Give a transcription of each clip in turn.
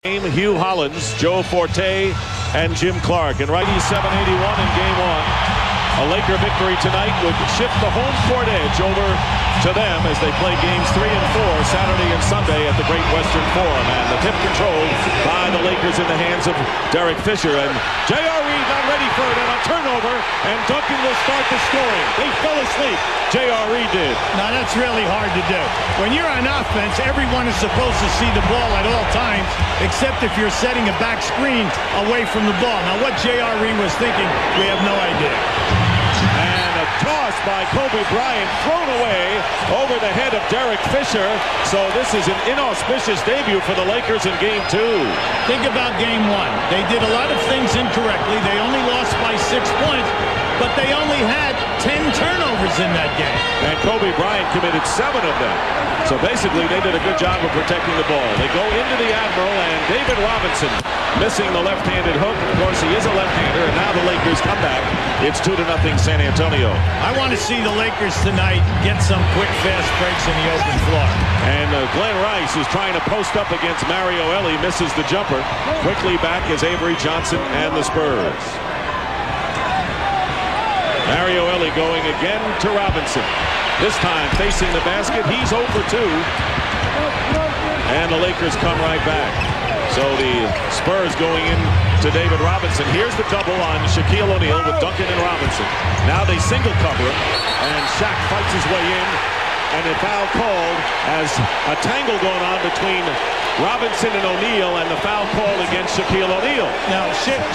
Hugh Hollins, Joe Forte, and Jim Clark. And righty 781 in game one. A Laker victory tonight would shift the home court edge over to them as they play games 3 and 4 Saturday and Sunday at the Great Western Forum. And the tip controlled by the Lakers in the hands of Derek Fisher. And J.R. Reed not ready for it, and a turnover, and Duncan will start the scoring. They fell asleep. J.R. Reed did. Now that's really hard to do. When you're on offense, everyone is supposed to see the ball at all times, except if you're setting a back screen away from the ball. Now what J.R. Reed was thinking, we have no idea. And a toss by Kobe Bryant thrown away over the head of Derek Fisher. So this is an inauspicious debut for the Lakers in game 2. Think about game 1. They did a lot of things incorrectly. They only lost by 6 points, but they only had 10 turnovers in that game. And Kobe Bryant committed 7 of them. So basically they did a good job of protecting the ball. They go into the Admiral, and David Robinson missing the left-handed hook. Of course, he is a left-hander, and now the Lakers come back. It's 2-0 San Antonio. I want to see the Lakers tonight get some quick, fast breaks in the open floor. And Glenn Rice, who's trying to post up against Mario Elie, misses the jumper. Quickly back is Avery Johnson and the Spurs. Mario Elie going again to Robinson. This time facing the basket. He's 0 for 2. And the Lakers come right back. So the Spurs going in to David Robinson. Here's the double on Shaquille O'Neal with Duncan and Robinson. Now they single cover him, and Shaq fights his way in, and a foul called as a tangle going on between Robinson and O'Neal, and the foul call against Shaquille O'Neal. Now,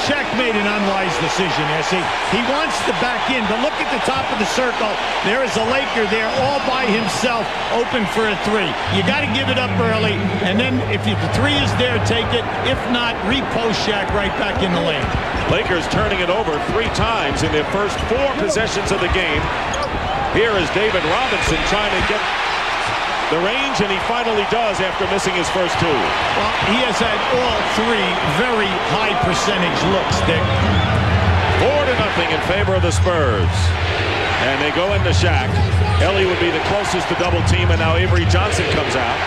Shaq made an unwise decision there. See, he wants to back in, but look at the top of the circle. There is a Laker there all by himself, open for a 3. You got to give it up early, and then if the 3 is there, take it. If not, repost Shaq right back in the lane. Lakers turning it over 3 times in their first 4 possessions of the game. Here is David Robinson trying to get the range, and he finally does after missing his first 2. Well, he has had all 3 very high percentage looks, Dick. 4-0 in favor of the Spurs. And they go into Shaq. Elie would be the closest to double team, and now Avery Johnson comes out.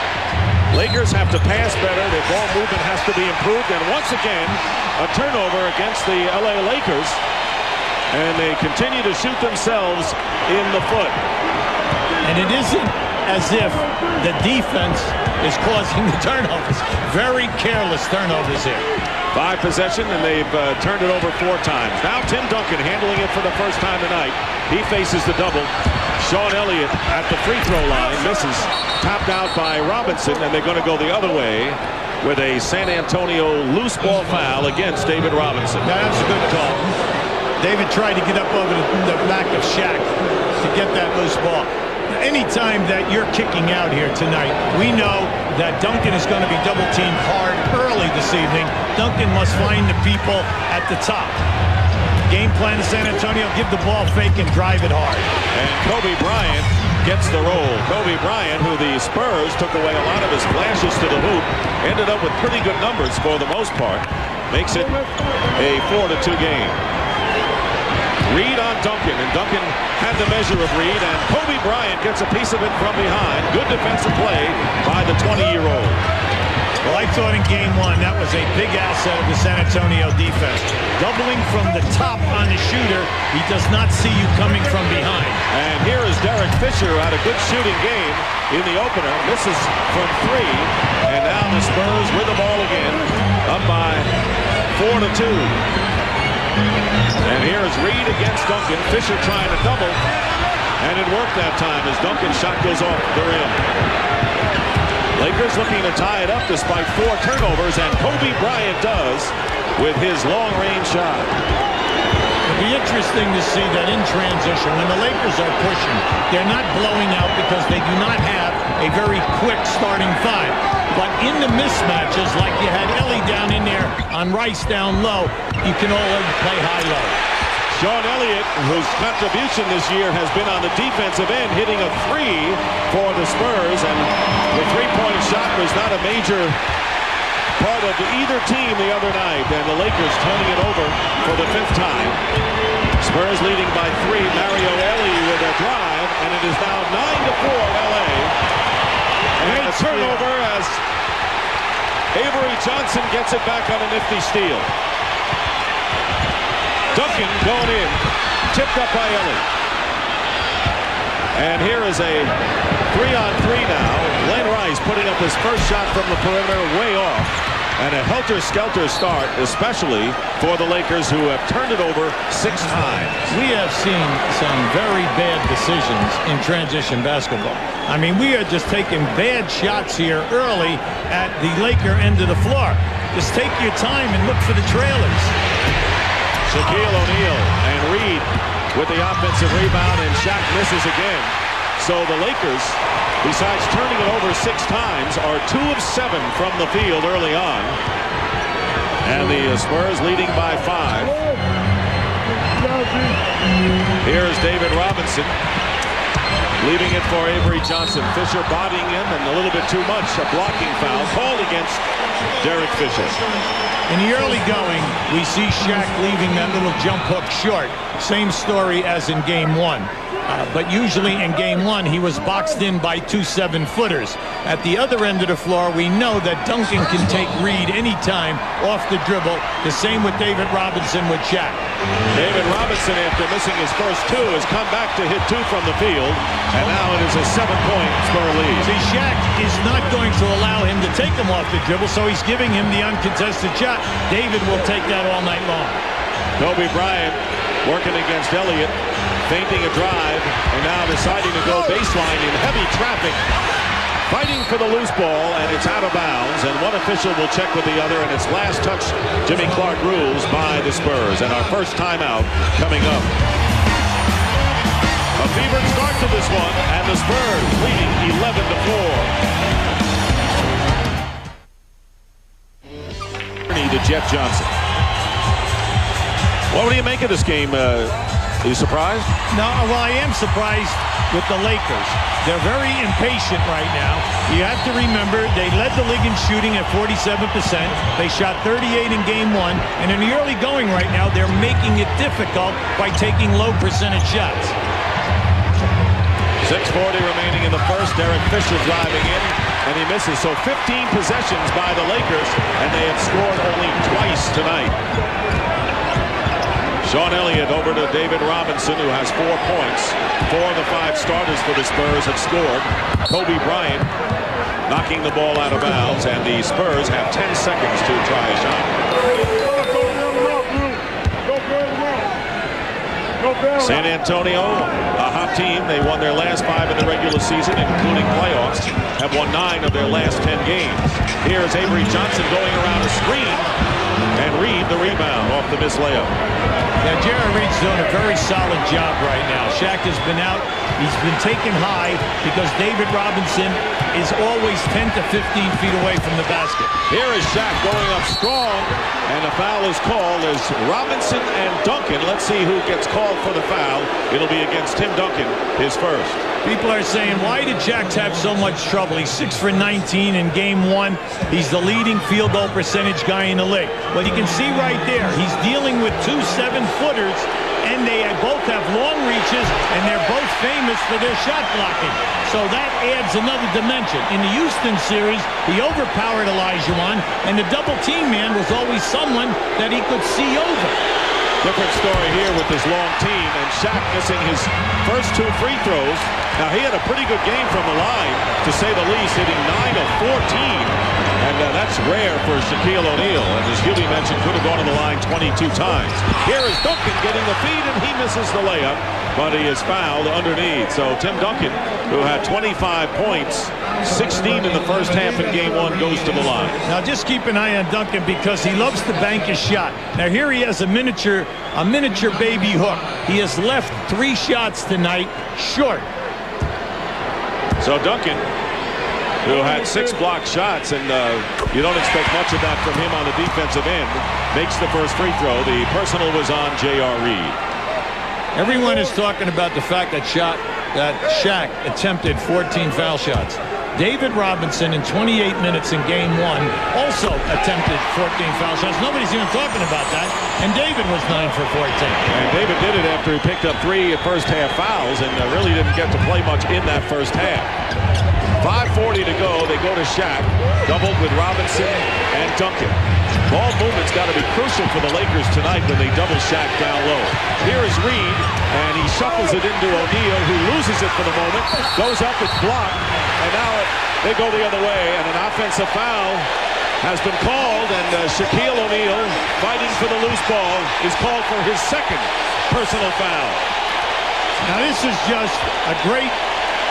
Lakers have to pass better. Their ball movement has to be improved. And once again, a turnover against the LA Lakers. And they continue to shoot themselves in the foot. And it isn't as if the defense is causing the turnovers. Very careless turnovers here. 5 possession, and they've turned it over 4 times. Now Tim Duncan handling it for the first time tonight. He faces the double. Sean Elliott at the free throw line misses. Tapped out by Robinson, and they're going to go the other way with a San Antonio loose ball foul against David Robinson. Now, that's a good call. David tried to get up over the back of Shaq to get that loose ball. Anytime that you're kicking out here tonight, we know that Duncan is going to be double teamed hard early this evening. Duncan must find the people at the top. Game plan to San Antonio, give the ball fake and drive it hard. And Kobe Bryant gets the roll. Kobe Bryant, who the Spurs took away a lot of his flashes to the hoop, ended up with pretty good numbers for the most part. Makes it a 4-2 game. Reed on Duncan, and Duncan had the measure of Reed, and Kobe Bryant gets a piece of it from behind. Good defensive play by the 20-year-old. Well, I thought in game 1 that was a big asset of the San Antonio defense. Doubling from the top on the shooter, he does not see you coming from behind. And here is Derek Fisher at a good shooting game in the opener. Misses from 3, and now the Spurs with the ball again, up by 4-2. And here is Reed against Duncan. Fisher trying to double, and it worked that time as Duncan's shot goes off the rim. Lakers looking to tie it up despite 4 turnovers, and Kobe Bryant does with his long-range shot. It'll be interesting to see that in transition, when the Lakers are pushing, they're not blowing out because they do not have a very quick starting 5. But in the mismatches, like you had Elie down in there on Rice down low, you can always play high-low. Sean Elliott, whose contribution this year has been on the defensive end, hitting a 3 for the Spurs, and the 3-point shot was not a major part of either team the other night, and the Lakers turning it over for the 5th time. Spurs leading by 3. Mario Elie with a drive, and it is now 9-4 LA. And a turnover as Avery Johnson gets it back on a nifty steal. Duncan going in. Tipped up by Ellie. And here is a 3-on-3 now. Len Rice putting up his first shot from the perimeter, way off. And a helter-skelter start, especially for the Lakers, who have turned it over 6 times. We have seen some very bad decisions in transition basketball. I mean, we are just taking bad shots here early at the Laker end of the floor. Just take your time and look for the trailers. Shaquille O'Neal and Reed with the offensive rebound, and Shaq misses again. So the Lakers, besides turning it over 6 times, are 2 of 7 from the field early on. And the Spurs leading by 5. Here's David Robinson. Leaving it for Avery Johnson. Fisher bodying him, and a little bit too much. A blocking foul called against Derek Fisher. In the early going, we see Shaq leaving that little jump hook short. Same story as in game 1. But usually in game 1, he was boxed in by 2 7-footers. At the other end of the floor, we know that Duncan can take Reed anytime off the dribble. The same with David Robinson with Shaq. David Robinson, after missing his first 2, has come back to hit 2 from the field. And now it is a 7-point Spur lead. See, Shaq is not going to allow him to take him off the dribble, so he's giving him the uncontested shot. David will take that all night long. Kobe Bryant working against Elliott. Feinting a drive, and now deciding to go baseline in heavy traffic. Fighting for the loose ball, and it's out of bounds, and one official will check with the other, and it's last touch Jimmy Clark rules by the Spurs, and our first timeout coming up. A fevered start to this one, and the Spurs leading 11-4. To Jeff Johnson. What do you make of this game? Are you surprised? No, well, I am surprised with the Lakers. They're very impatient right now. You have to remember, they led the league in shooting at 47%. They shot 38 in game 1. And in the early going right now, they're making it difficult by taking low percentage shots. 6:40 remaining in the first. Derek Fisher driving in, and he misses. So 15 possessions by the Lakers, and they have scored only twice tonight. Sean Elliott over to David Robinson, who has 4 points. 4 of the 5 starters for the Spurs have scored. Kobe Bryant knocking the ball out of bounds, and the Spurs have 10 seconds to try a shot. San Antonio, a hot team. They won their last 5 in the regular season, including playoffs. Have won 9 of their last 10 games. Here's Avery Johnson going around a screen, and Reed the rebound off the missed layup. Yeah, Jerry Reed's doing a very solid job right now. Shaq has been out. He's been taken high because David Robinson is always 10 to 15 feet away from the basket. Here is Shaq going up strong, and a foul is called as Robinson and Duncan. Let's see who gets called for the foul. It'll be against Tim Duncan, his first. People are saying, why did Shaq have so much trouble? He's 6 for 19 in game 1. He's the leading field goal percentage guy in the league. Well, you can see right there, he's dealing with 2 7-footers, and they both have long reaches, and they're both famous for their shot blocking. So that adds another dimension. In the Houston series, he overpowered Olajuwon, and the double team man was always someone that he could see over. Different story here with this long team, and Shaq missing his first 2 free throws. Now, he had a pretty good game from the line, to say the least, hitting 9 of 14. And that's rare for Shaquille O'Neal. And as Huey mentioned, could have gone to the line 22 times. Here is Duncan getting the feed, and he misses the layup, but he is fouled underneath. So Tim Duncan, who had 25 points, 16 in the first half in game 1, goes to the line. Now just keep an eye on Duncan because he loves to bank his shot. Now here he has a miniature baby hook. He has left 3 shots tonight short. So Duncan, who had 6 blocked shots, and you don't expect much of that from him on the defensive end, makes the first free throw. The personal was on J.R. Reed. Everyone is talking about the fact that Shaq attempted 14 foul shots. David Robinson in 28 minutes in game 1 also attempted 14 foul shots. Nobody's even talking about that. And David was 9 for 14. And David did it after he picked up 3 first half fouls and really didn't get to play much in that first half. 5:40 to go. They go to Shaq, doubled with Robinson and Duncan. Ball movement's got to be crucial for the Lakers tonight when they double Shaq down low. Here is Reed, and he shuffles it into O'Neal, who loses it for the moment. Goes up, it's blocked, and now they go the other way, and an offensive foul has been called, and Shaquille O'Neal, fighting for the loose ball, is called for his second personal foul. Now this is just a great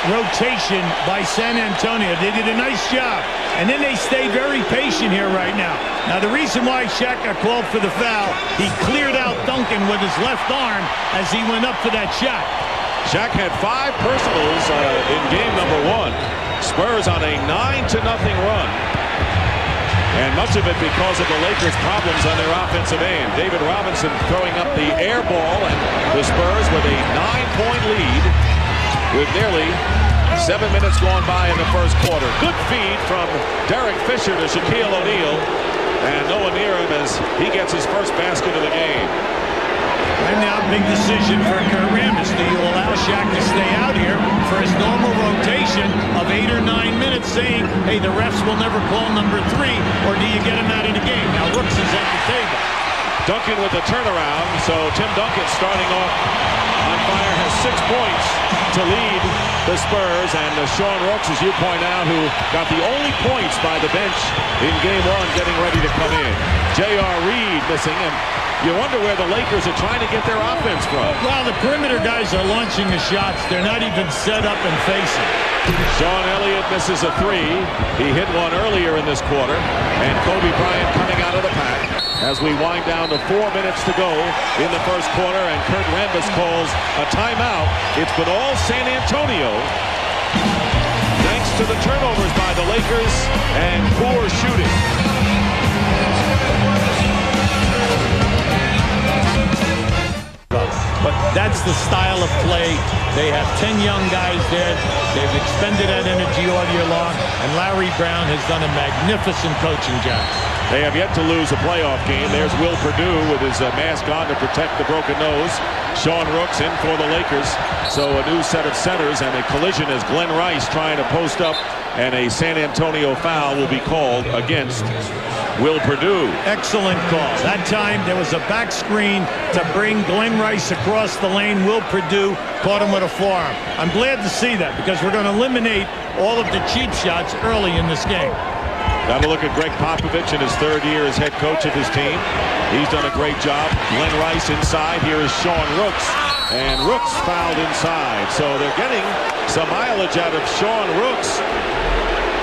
rotation by San Antonio. They did a nice job, and then they stayed very patient here right now. Now the reason why Shaq got called for the foul, he cleared out Duncan with his left arm as he went up for that shot. Shaq had 5 personals in game number 1. Spurs on a 9-0 run, and much of it because of the Lakers' problems on their offensive end. David Robinson throwing up the air ball, and the Spurs with a 9-point lead with nearly 7 minutes gone by in the first quarter. Good feed from Derek Fisher to Shaquille O'Neal, and no one near him as he gets his first basket of the game. And now big decision for Kurt Rambis. Do you allow Shaq to stay out here for his normal rotation of 8 or 9 minutes, saying, hey, the refs will never call number 3, or do you get him out of the game? Now Rooks is at the table. Duncan with the turnaround, so Tim Duncan starting off on fire, has 6 points to lead the Spurs, and Sean Rooks, as you point out, who got the only points by the bench in game 1, getting ready to come in. J.R. Reed missing, and you wonder where the Lakers are trying to get their offense from. Well, the perimeter guys are launching the shots. They're not even set up and facing. Sean Elliott misses a 3. He hit one earlier in this quarter, and Kobe Bryant coming out of the pack as we wind down to 4 minutes to go in the first quarter, and Kurt Rambis calls a timeout. It's been all San Antonio, thanks to the turnovers by the Lakers and poor shooting. But that's the style of play. They have 10 young guys there. They've expended that energy all year long, and Larry Brown has done a magnificent coaching job. They have yet to lose a playoff game. There's Will Perdue with his mask on to protect the broken nose. Sean Rooks in for the Lakers. So a new set of centers, and a collision as Glenn Rice trying to post up, and a San Antonio foul will be called against Will Perdue. Excellent call. That time there was a back screen to bring Glenn Rice across the lane. Will Perdue caught him with a forearm. I'm glad to see that, because we're going to eliminate all of the cheap shots early in this game. Got to look at Greg Popovich in his 3rd year as head coach of his team. He's done a great job. Glenn Rice inside. Here is Sean Rooks, and Rooks fouled inside. So they're getting some mileage out of Sean Rooks.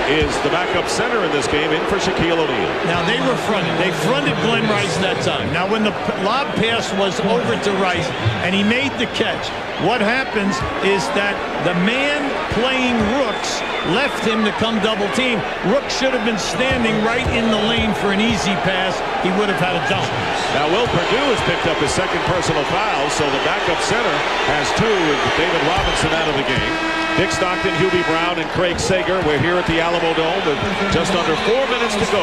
Is the backup center in this game, in for Shaquille O'Neal. Now they were fronted. They fronted Glenn Rice that time. Now when the lob pass was over to Rice and he made the catch, what happens is that the man playing Rooks left him to come double team. Rooks should have been standing right in the lane for an easy pass. He would have had a dunk. Now Will Perdue has picked up his 2nd personal foul, so the backup center has 2 with David Robinson out of the game. Dick Stockton, Hubie Brown, and Craig Sager. We're here at the Alamo Dome with just under 4 minutes to go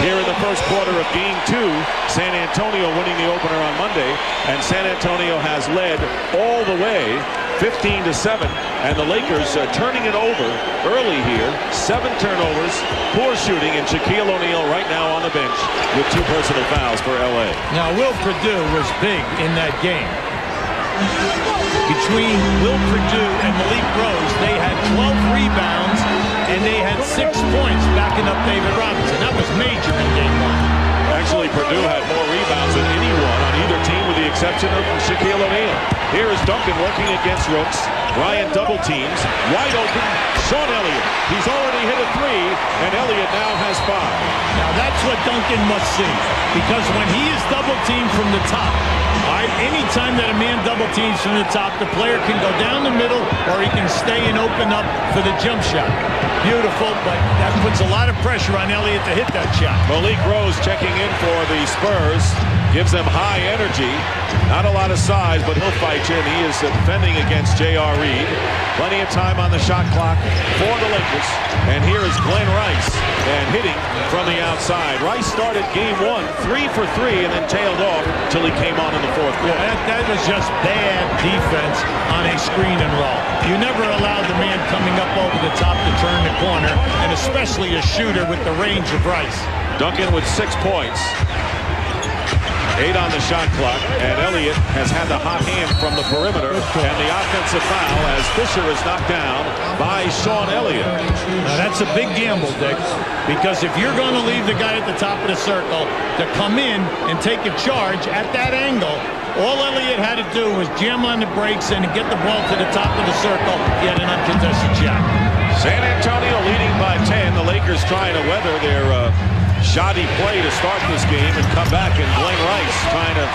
here in the first quarter of Game 2. San Antonio winning the opener on Monday, and San Antonio has led all the way 15-7, and the Lakers turning it over early here. 7 turnovers, poor shooting, and Shaquille O'Neal right now on the bench with 2 personal fouls for L.A. Now Will Perdue was big in that game. Between Will Perdue and Malik Rose, they had 12 rebounds, and they had 6 points backing up David Robinson. That was major in game 1. Actually, Perdue had more rebounds than anyone on either team, with the exception of Shaquille O'Neal. Here is Duncan working against Rooks. Bryant double teams. Wide open, Sean Elliott. He's already hit a 3, and Elliott now has 5. Now that's what Duncan must see, because when he is double teamed from the top, anytime that a man double teams from the top, the player can go down the middle, or he can stay and open up for the jump shot. Beautiful, but that puts a lot of pressure on Elliott to hit that shot. Malik Rose checking in for the Spurs. gives them high energy. Not a lot of size, but he'll fight you, and he is defending against J.R. Reed. Plenty of time on the shot clock for the Lakers. And here is Glenn Rice, and hitting from the outside. Rice started game 1 3 for 3, and then tailed off till he came on in the fourth quarter. That was just bad defense on a screen and roll. You never allowed the man coming up over the top to turn the corner, and especially a shooter with the range of Rice. Duncan with 6 points. 8 on the shot clock, and Elliott has had the hot hand from the perimeter, and the offensive foul as Fisher is knocked down by Sean Elliott. Now that's a big gamble, Dick, because if you're going to leave the guy at the top of the circle to come in and take a charge at that angle, all Elliott had to do was jam on the brakes and get the ball to the top of the circle. He had an uncontested shot. San Antonio leading by 10. The Lakers trying to weather their shoddy play to start this game and come back, and Glenn Rice trying to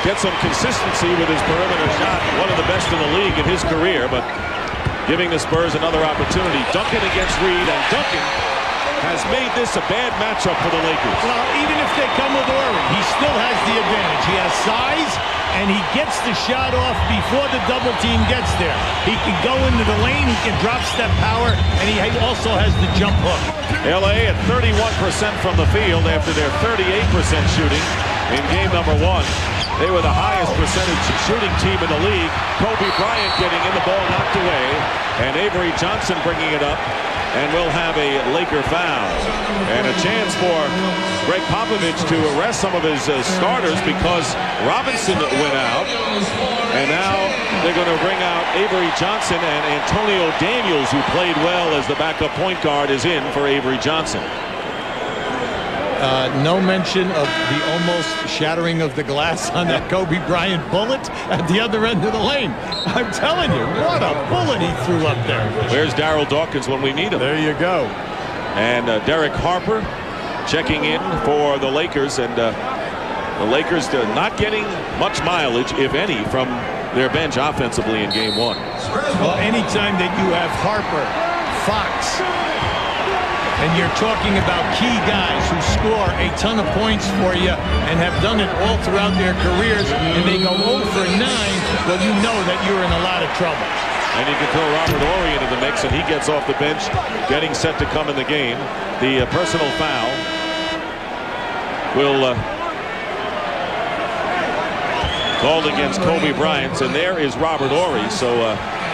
get some consistency with his perimeter shot. One of the best in the league in his career, but giving the Spurs another opportunity. Duncan against Reed, and Duncan has made this a bad matchup for the Lakers. Well, even if they come with Ori, he still has the advantage. He has size, and he gets the shot off before the double team gets there. He can go into the lane, he can drop step power, and he also has the jump hook. LA at 31% from the field after their 38% shooting in game number 1. They were the highest percentage shooting team in the league. Kobe Bryant getting in the ball knocked away, and Avery Johnson bringing it up, and we'll have a Laker foul. And a chance for Greg Popovich to arrest some of his starters because Robinson went out, and now they're going to bring out Avery Johnson, and Antonio Daniels, who played well as the backup point guard, is in for Avery Johnson. No mention of the almost shattering of the glass on that Kobe Bryant bullet at the other end of the lane. I'm telling you, what a bullet he threw up there. Where's Darryl Dawkins when we need him? There you go. And Derek Harper checking in for the Lakers, and the Lakers not getting much mileage, if any, from their bench offensively in game 1. Well, anytime that you have Harper, Fox, and you're talking about key guys who score a ton of points for you and have done it all throughout their careers, and they go 0 for 9, well, you know that you're in a lot of trouble. And you can throw Robert Horry into the mix, and he gets off the bench, getting set to come in the game. The personal foul will called against Kobe Bryant, and there is Robert Horry. So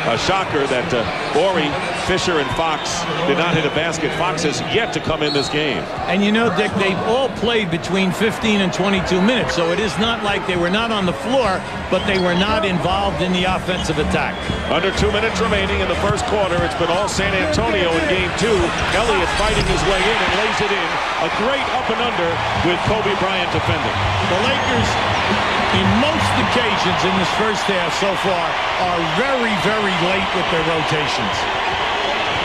a shocker that Horry, Fisher, and Fox did not hit a basket. Fox has yet to come in this game. And you know, Dick, they've all played between 15 and 22 minutes, so it is not like they were not on the floor, but they were not involved in the offensive attack. Under 2 minutes remaining in the first quarter, it's been all San Antonio in game 2. Elliott fighting his way in and lays it in. A great up and under with Kobe Bryant defending. The Lakers, in most occasions in this first half so far, are very, very late with their rotations.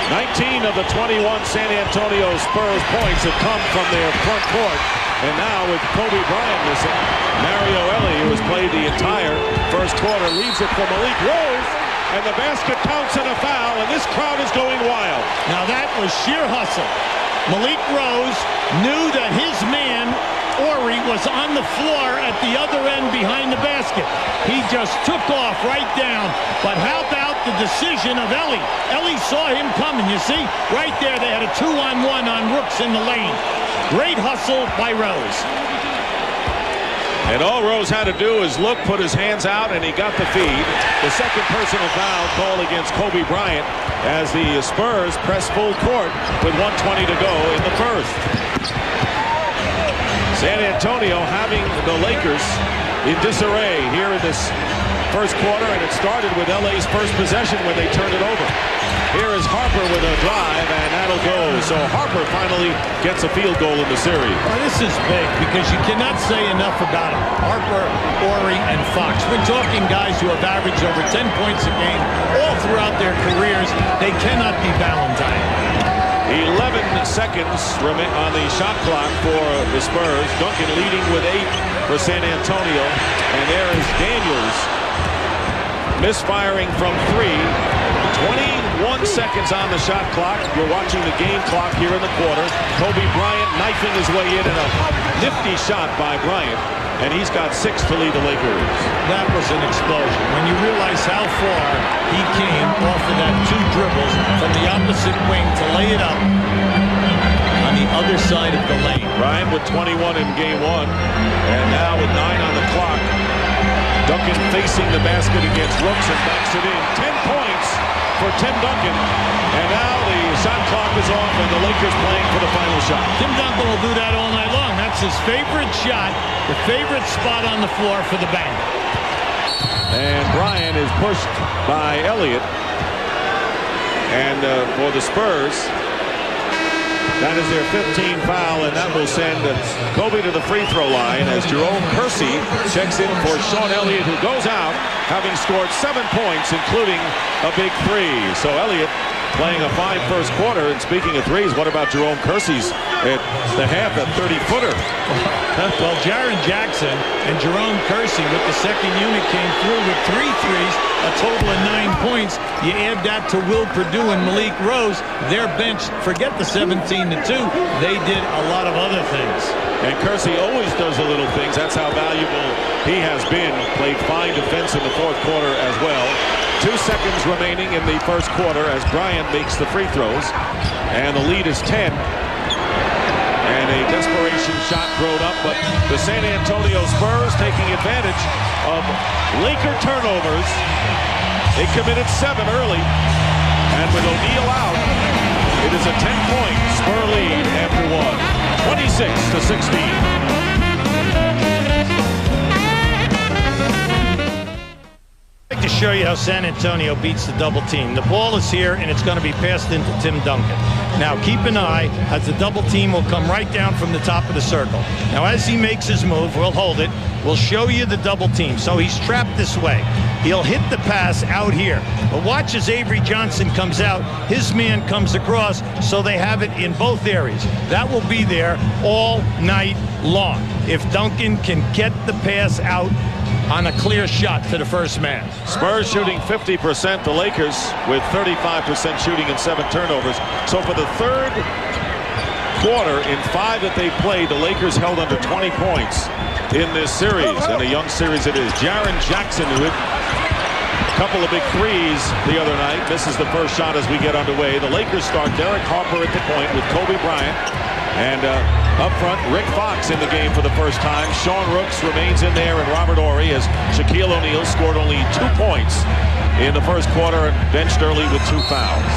19 of the 21 San Antonio Spurs points have come from their front court. And now with Kobe Bryant missing, Mario Elie, who has played the entire first quarter, leaves it for Malik Rose. And the basket counts and a foul, and this crowd is going wild. Now that was sheer hustle. Malik Rose knew that his man, Horry, was on the floor at the other end behind the basket. He just took off right down. But how about the decision of Elie? Elie saw him coming, you see? Right there, they had a 2-on-1 on Rooks in the lane. Great hustle by Rose. And all Rose had to do is look, put his hands out, and he got the feed. The second personal foul called against Kobe Bryant as the Spurs press full court with 1:20 to go in the first. San Antonio having the Lakers in disarray here in this first quarter, and it started with LA's first possession when they turned it over. Here is Harper with a drive, and that'll go. So Harper finally gets a field goal in the series. Well, this is big because you cannot say enough about it. Harper, Horry, and Fox. We're talking guys who have averaged over 10 points a game all throughout their careers. They cannot be Valentine. 11 seconds on the shot clock for the Spurs. Duncan leading with 8 for San Antonio. And there is Daniels misfiring from 3. 21 seconds on the shot clock. You're watching the game clock here in the quarter. Kobe Bryant knifing his way in, and a nifty shot by Bryant and he's got 6 to lead the Lakers. That was an explosion. When you realize how far he came off of that 2 dribbles from the opposite wing to lay it up on the other side of the lane. Bryant with 21 in game 1, and now with 9 on the clock, Duncan facing the basket against Rooks and backs it in. 10 points for Tim Duncan, and now the shot clock is off, and the Lakers playing for the final shot. Tim Duncan will do that all night long. That's his favorite shot, the favorite spot on the floor for the bank. And Bryant is pushed by Elliott, and for the Spurs, that is their 15th foul, and that will send Kobe to the free throw line as Jerome Kersey checks in for Sean Elliott, who goes out having scored 7 points, including a big 3. So Elliott playing a fine first quarter. And speaking of threes, what about Jerome Kersey's at the half, that 30-footer? Well, Jaren Jackson and Jerome Kersey with the second unit came through with 3 threes, a total of 9 points. You add that to Will Perdue and Malik Rose, their bench, forget the 17-2. They did a lot of other things. And Kersey always does the little things. That's how valuable he has been. Played fine defense in the fourth quarter as well. 2 seconds remaining in the first quarter as Bryant makes the free throws. And the lead is 10. And a desperation shot thrown up, but the San Antonio Spurs taking advantage of Laker turnovers. They committed 7 early. And with O'Neal out, it is a 10-point Spur lead after 1. 26-16. To show you how San Antonio beats the double team. The ball is here, and it's going to be passed into Tim Duncan. Now, keep an eye as the double team will come right down from the top of the circle. Now, as he makes his move, we'll hold it. We'll show you the double team. So he's trapped this way. He'll hit the pass out here. But watch as Avery Johnson comes out. His man comes across, so they have it in both areas. That will be there all night long. If Duncan can get the pass out on a clear shot to the first man. Spurs shooting 50%, the Lakers with 35% shooting and 7 turnovers. So for the third quarter in 5 that they played, the Lakers held under 20 points in this series, and a young series it is. Jaren Jackson, who hit a couple of big threes the other night, misses the first shot as we get underway. The Lakers start Derek Harper at the point with Kobe Bryant, and up front, Rick Fox in the game for the first time. Sean Rooks remains in there, and Robert Horry, as Shaquille O'Neal scored only 2 points in the first quarter and benched early with 2 fouls.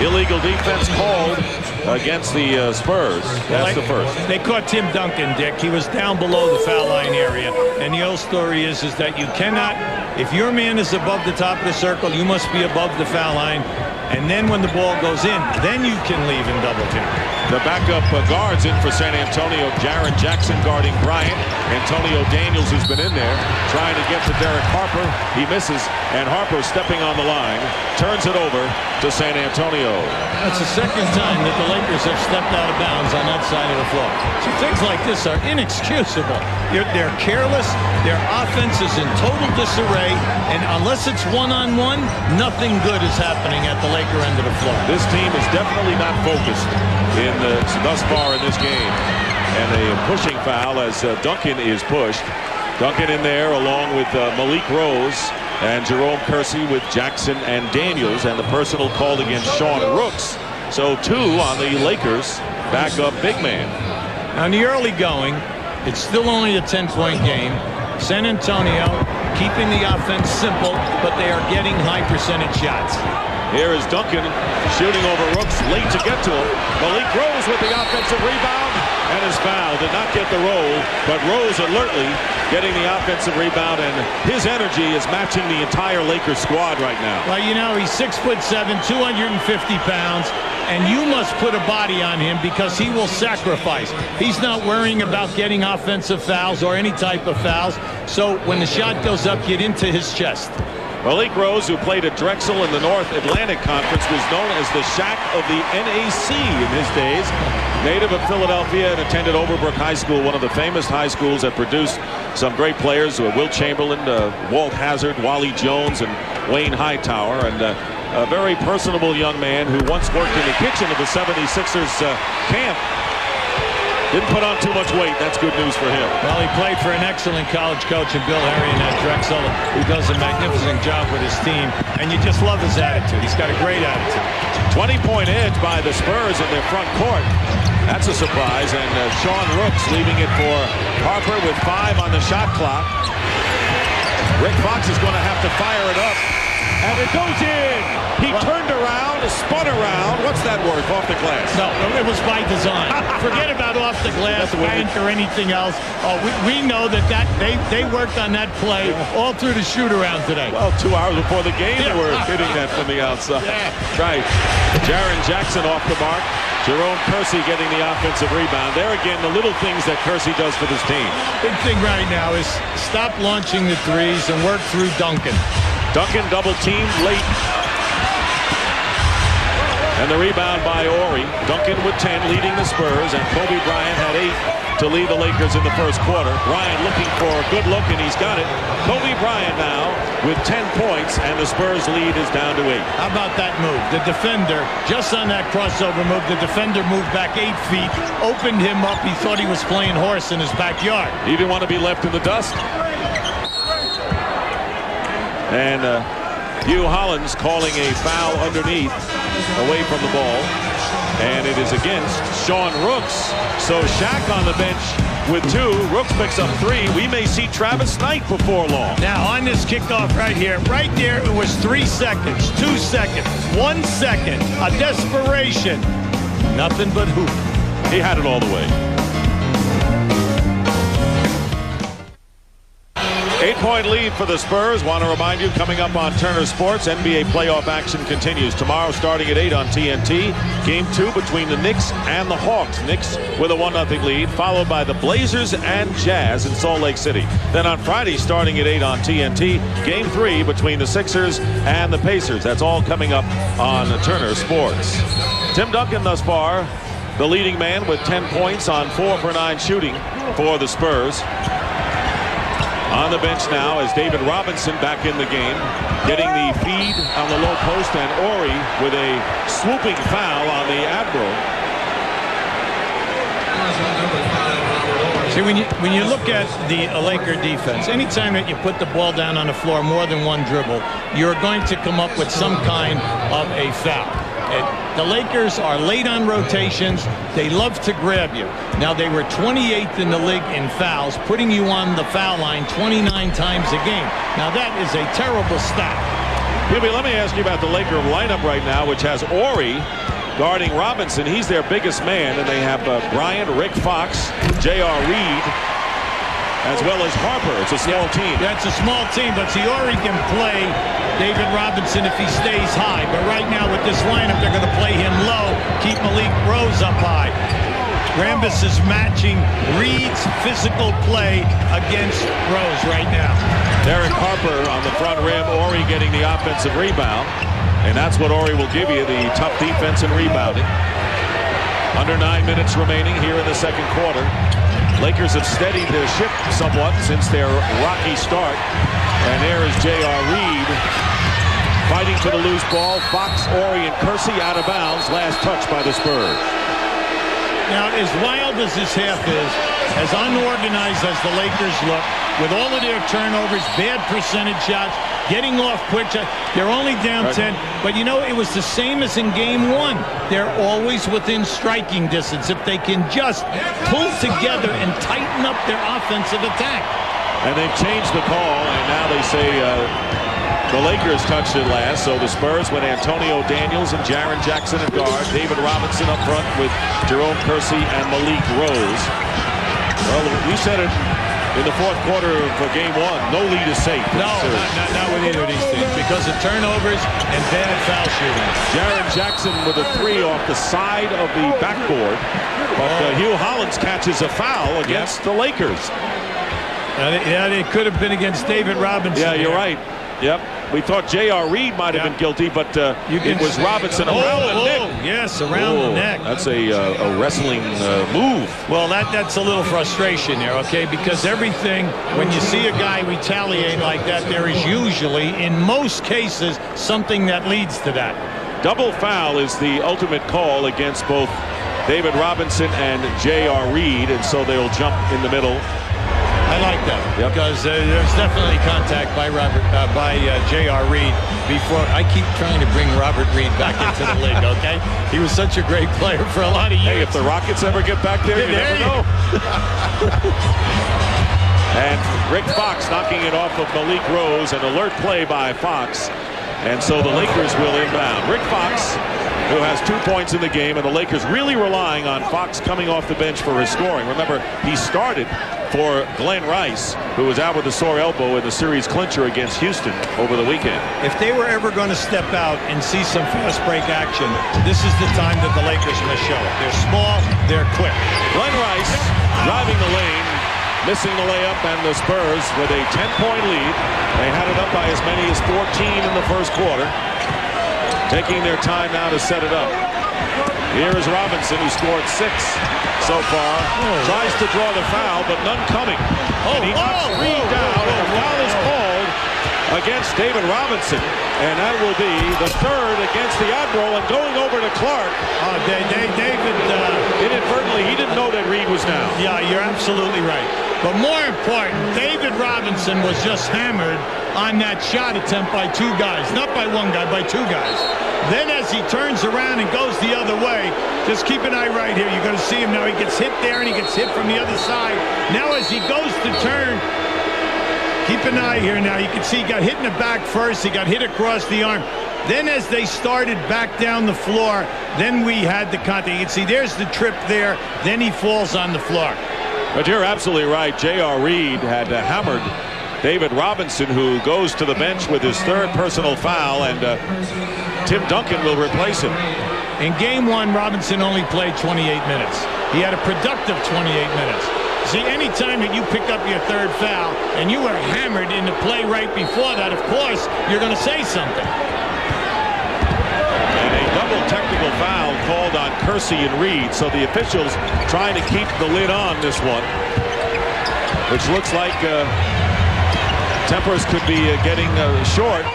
Illegal defense called against the Spurs. That's the first. They caught Tim Duncan, Dick. He was down below the foul line area. And the old story is that you cannot, if your man is above the top of the circle, you must be above the foul line. And then when the ball goes in, then you can leave in double team. The backup guards in for San Antonio. Jaren Jackson guarding Bryant. Antonio Daniels, who's been in there, trying to get to Derek Harper. He misses, and Harper stepping on the line, turns it over to San Antonio. That's the second time that the Lakers have stepped out of bounds on that side of the floor. So things like this are inexcusable. They're careless. Their offense is in total disarray, and unless it's one-on-one, nothing good is happening at the Laker end of the floor. This team is definitely not focused thus far in this game. And a pushing foul as Duncan is pushed. Duncan in there along with Malik Rose and Jerome Kersey with Jackson and Daniels, and the personal called against Sean Rooks. So 2 on the Lakers backup big man. On the early going, it's still only a 10-point game. San Antonio keeping the offense simple, but they are getting high percentage shots. Here is Duncan shooting over Rooks, late to get to him. Malik Rose with the offensive rebound and is fouled. Did not get the roll, but Rose alertly getting the offensive rebound, and his energy is matching the entire Lakers squad right now. Well, you know, he's 6'7", 250 pounds, and you must put a body on him because he will sacrifice. He's not worrying about getting offensive fouls or any type of fouls, so when the shot goes up, get into his chest. Malik Rose, who played at Drexel in the North Atlantic Conference, was known as the Shaq of the NAC in his days. Native of Philadelphia and attended Overbrook High School, one of the famous high schools that produced some great players, Will Chamberlain, Walt Hazzard, Wally Jones, and Wayne Hightower. And a very personable young man who once worked in the kitchen of the 76ers camp Didn't put on too much weight. That's good news for him. Well, he played for an excellent college coach in Bill Harrion at Drexel, who does a magnificent job with his team. And you just love his attitude. He's got a great attitude. 20-point edge by the Spurs in their front court. That's a surprise. And Sean Rooks leaving it for Harper with 5 on the shot clock. Rick Fox is going to have to fire it up. And it goes in. He turned around, spun around. What's that worth? Off the glass? No, it was by design. Forget about off the glass, bank, or anything else. We know that they worked on that play all through the shoot-around today. Well, 2 hours before the game, they were hitting that from the outside. Right. Jaren Jackson off the mark. Jerome Kersey getting the offensive rebound. There again, the little things that Kersey does for this team. Big thing right now is stop launching the threes and work through Duncan. Duncan double teamed late. And the rebound by Horry. Duncan with 10 leading the Spurs, and Kobe Bryant had 8 to lead the Lakers in the first quarter. Bryant looking for a good look, and he's got it. Kobe Bryant now with 10 points, and the Spurs lead is down to 8. How about that move? The defender, just on that crossover move, the defender moved back 8 feet, opened him up. He thought he was playing horse in his backyard. He didn't want to be left in the dust. And Hugh Hollins calling a foul underneath, away from the ball. And it is against Sean Rooks. So Shaq on the bench with 2. Rooks picks up 3. We may see Travis Knight before long. Now on this kickoff right here, right there, it was 3 seconds, 2 seconds, 1 second, a desperation. Nothing but hoop. He had it all the way. 8-point lead for the Spurs. Want to remind you, coming up on Turner Sports, NBA playoff action continues. Tomorrow starting at 8 on TNT. Game 2 between the Knicks and the Hawks. Knicks with a 1-0 lead, followed by the Blazers and Jazz in Salt Lake City. Then on Friday starting at 8 on TNT, Game 3 between the Sixers and the Pacers. That's all coming up on Turner Sports. Tim Duncan thus far, the leading man with 10 points on 4 for 9 shooting for the Spurs. On the bench now is David Robinson back in the game, getting the feed on the low post, and Horry with a swooping foul on the Admiral. See, when you look at the Laker defense, anytime that you put the ball down on the floor more than one dribble, you're going to come up with some kind of a foul. The Lakers are late on rotations. They love to grab you. Now, they were 28th in the league in fouls, putting you on the foul line 29 times a game. Now, that is a terrible stat. Gibby, let me ask you about the Laker lineup right now, which has Horry guarding Robinson. He's their biggest man, and they have Bryant, Rick Fox, J.R. Reed, as well as Harper. It's a small team. Yeah, it's a small team, but see, Horry can play David Robinson if he stays high. But right now with this lineup, they're going to play him low, keep Malik Rose up high. Rambis is matching Reed's physical play against Rose right now. Derek Harper on the front rim, Horry getting the offensive rebound. And that's what Horry will give you, the tough defense and rebounding. Under 9 minutes remaining here in the second quarter. Lakers have steadied their ship somewhat since their rocky start. And there is J.R. Reed fighting for the loose ball. Fox, Horry, and Kersey out of bounds. Last touch by the Spurs. Now, as wild as this half is, as unorganized as the Lakers look, with all of their turnovers, bad percentage shots, getting off quick shots, they're only down 10. But, you know, it was the same as in Game 1. They're always within striking distance if they can just pull together and tighten up their offensive attack. And they've changed the call, and now they say the Lakers touched it last. So the Spurs with Antonio Daniels and Jaren Jackson at guard, David Robinson up front with Jerome Kersey and Malik Rose. Well, we said it in the fourth quarter for Game 1. No lead is safe. No, not with either of these teams because of turnovers and bad foul shooting. Jaren Jackson with a 3 off the side of the backboard. But Hugh Hollins catches a foul against the Lakers. Yeah, it could have been against David Robinson. Yeah, you're right. Yep. We thought J.R. Reed might have been guilty, but it was Robinson around the neck. Yes, around the neck. That's a wrestling move. Well, that's a little frustration there, okay? Because everything, when you see a guy retaliate like that, there is usually, in most cases, something that leads to that. Double foul is the ultimate call against both David Robinson and J.R. Reed, and so they'll jump in the middle. I like that because there's definitely contact by J.R. Reed before. I keep trying to bring Robert Reed back into the league, okay? He was such a great player for a lot of years. Hey, if the Rockets ever get back there, you never know. And Rick Fox knocking it off of Malik Rose, an alert play by Fox. And so the Lakers will inbound. Rick Fox, who has 2 points in the game, and the Lakers really relying on Fox coming off the bench for his scoring. Remember, he started for Glenn Rice, who was out with a sore elbow in the series clincher against Houston over the weekend. If they were ever going to step out and see some fast break action, this is the time that the Lakers must show it. They're small, they're quick. Glenn Rice driving the lane, missing the layup, and the Spurs with a 10-point lead. They had it up by as many as 14 in the first quarter, taking their time now to set it up. Here is Robinson, who scored 6 so far. Tries to draw the foul, but none coming. And he knocks Reed down, and a foul is called against David Robinson. And that will be the third against the Admiral, and going over to Clark. David, inadvertently, he didn't know that Reed was down. Yeah, you're absolutely right. But more important, David Robinson was just hammered on that shot attempt by 2 guys. Not by 1 guy, by 2 guys. Then as he turns around and goes the other way, just keep an eye right here. You're going to see him now. He gets hit there, and he gets hit from the other side. Now as he goes to turn, keep an eye here now. You can see he got hit in the back first. He got hit across the arm. Then as they started back down the floor, then we had the contact. You can see there's the trip there. Then he falls on the floor. But you're absolutely right. J.R. Reed had hammered David Robinson, who goes to the bench with his 3rd personal foul, and Tim Duncan will replace him. In game 1, Robinson only played 28 minutes. He had a productive 28 minutes. See, any time that you pick up your 3rd foul and you were hammered in the play right before that, of course, you're going to say something. And a double technical foul called on Kersey and Reed, so the officials trying to keep the lid on this one, which looks like tempers could be getting short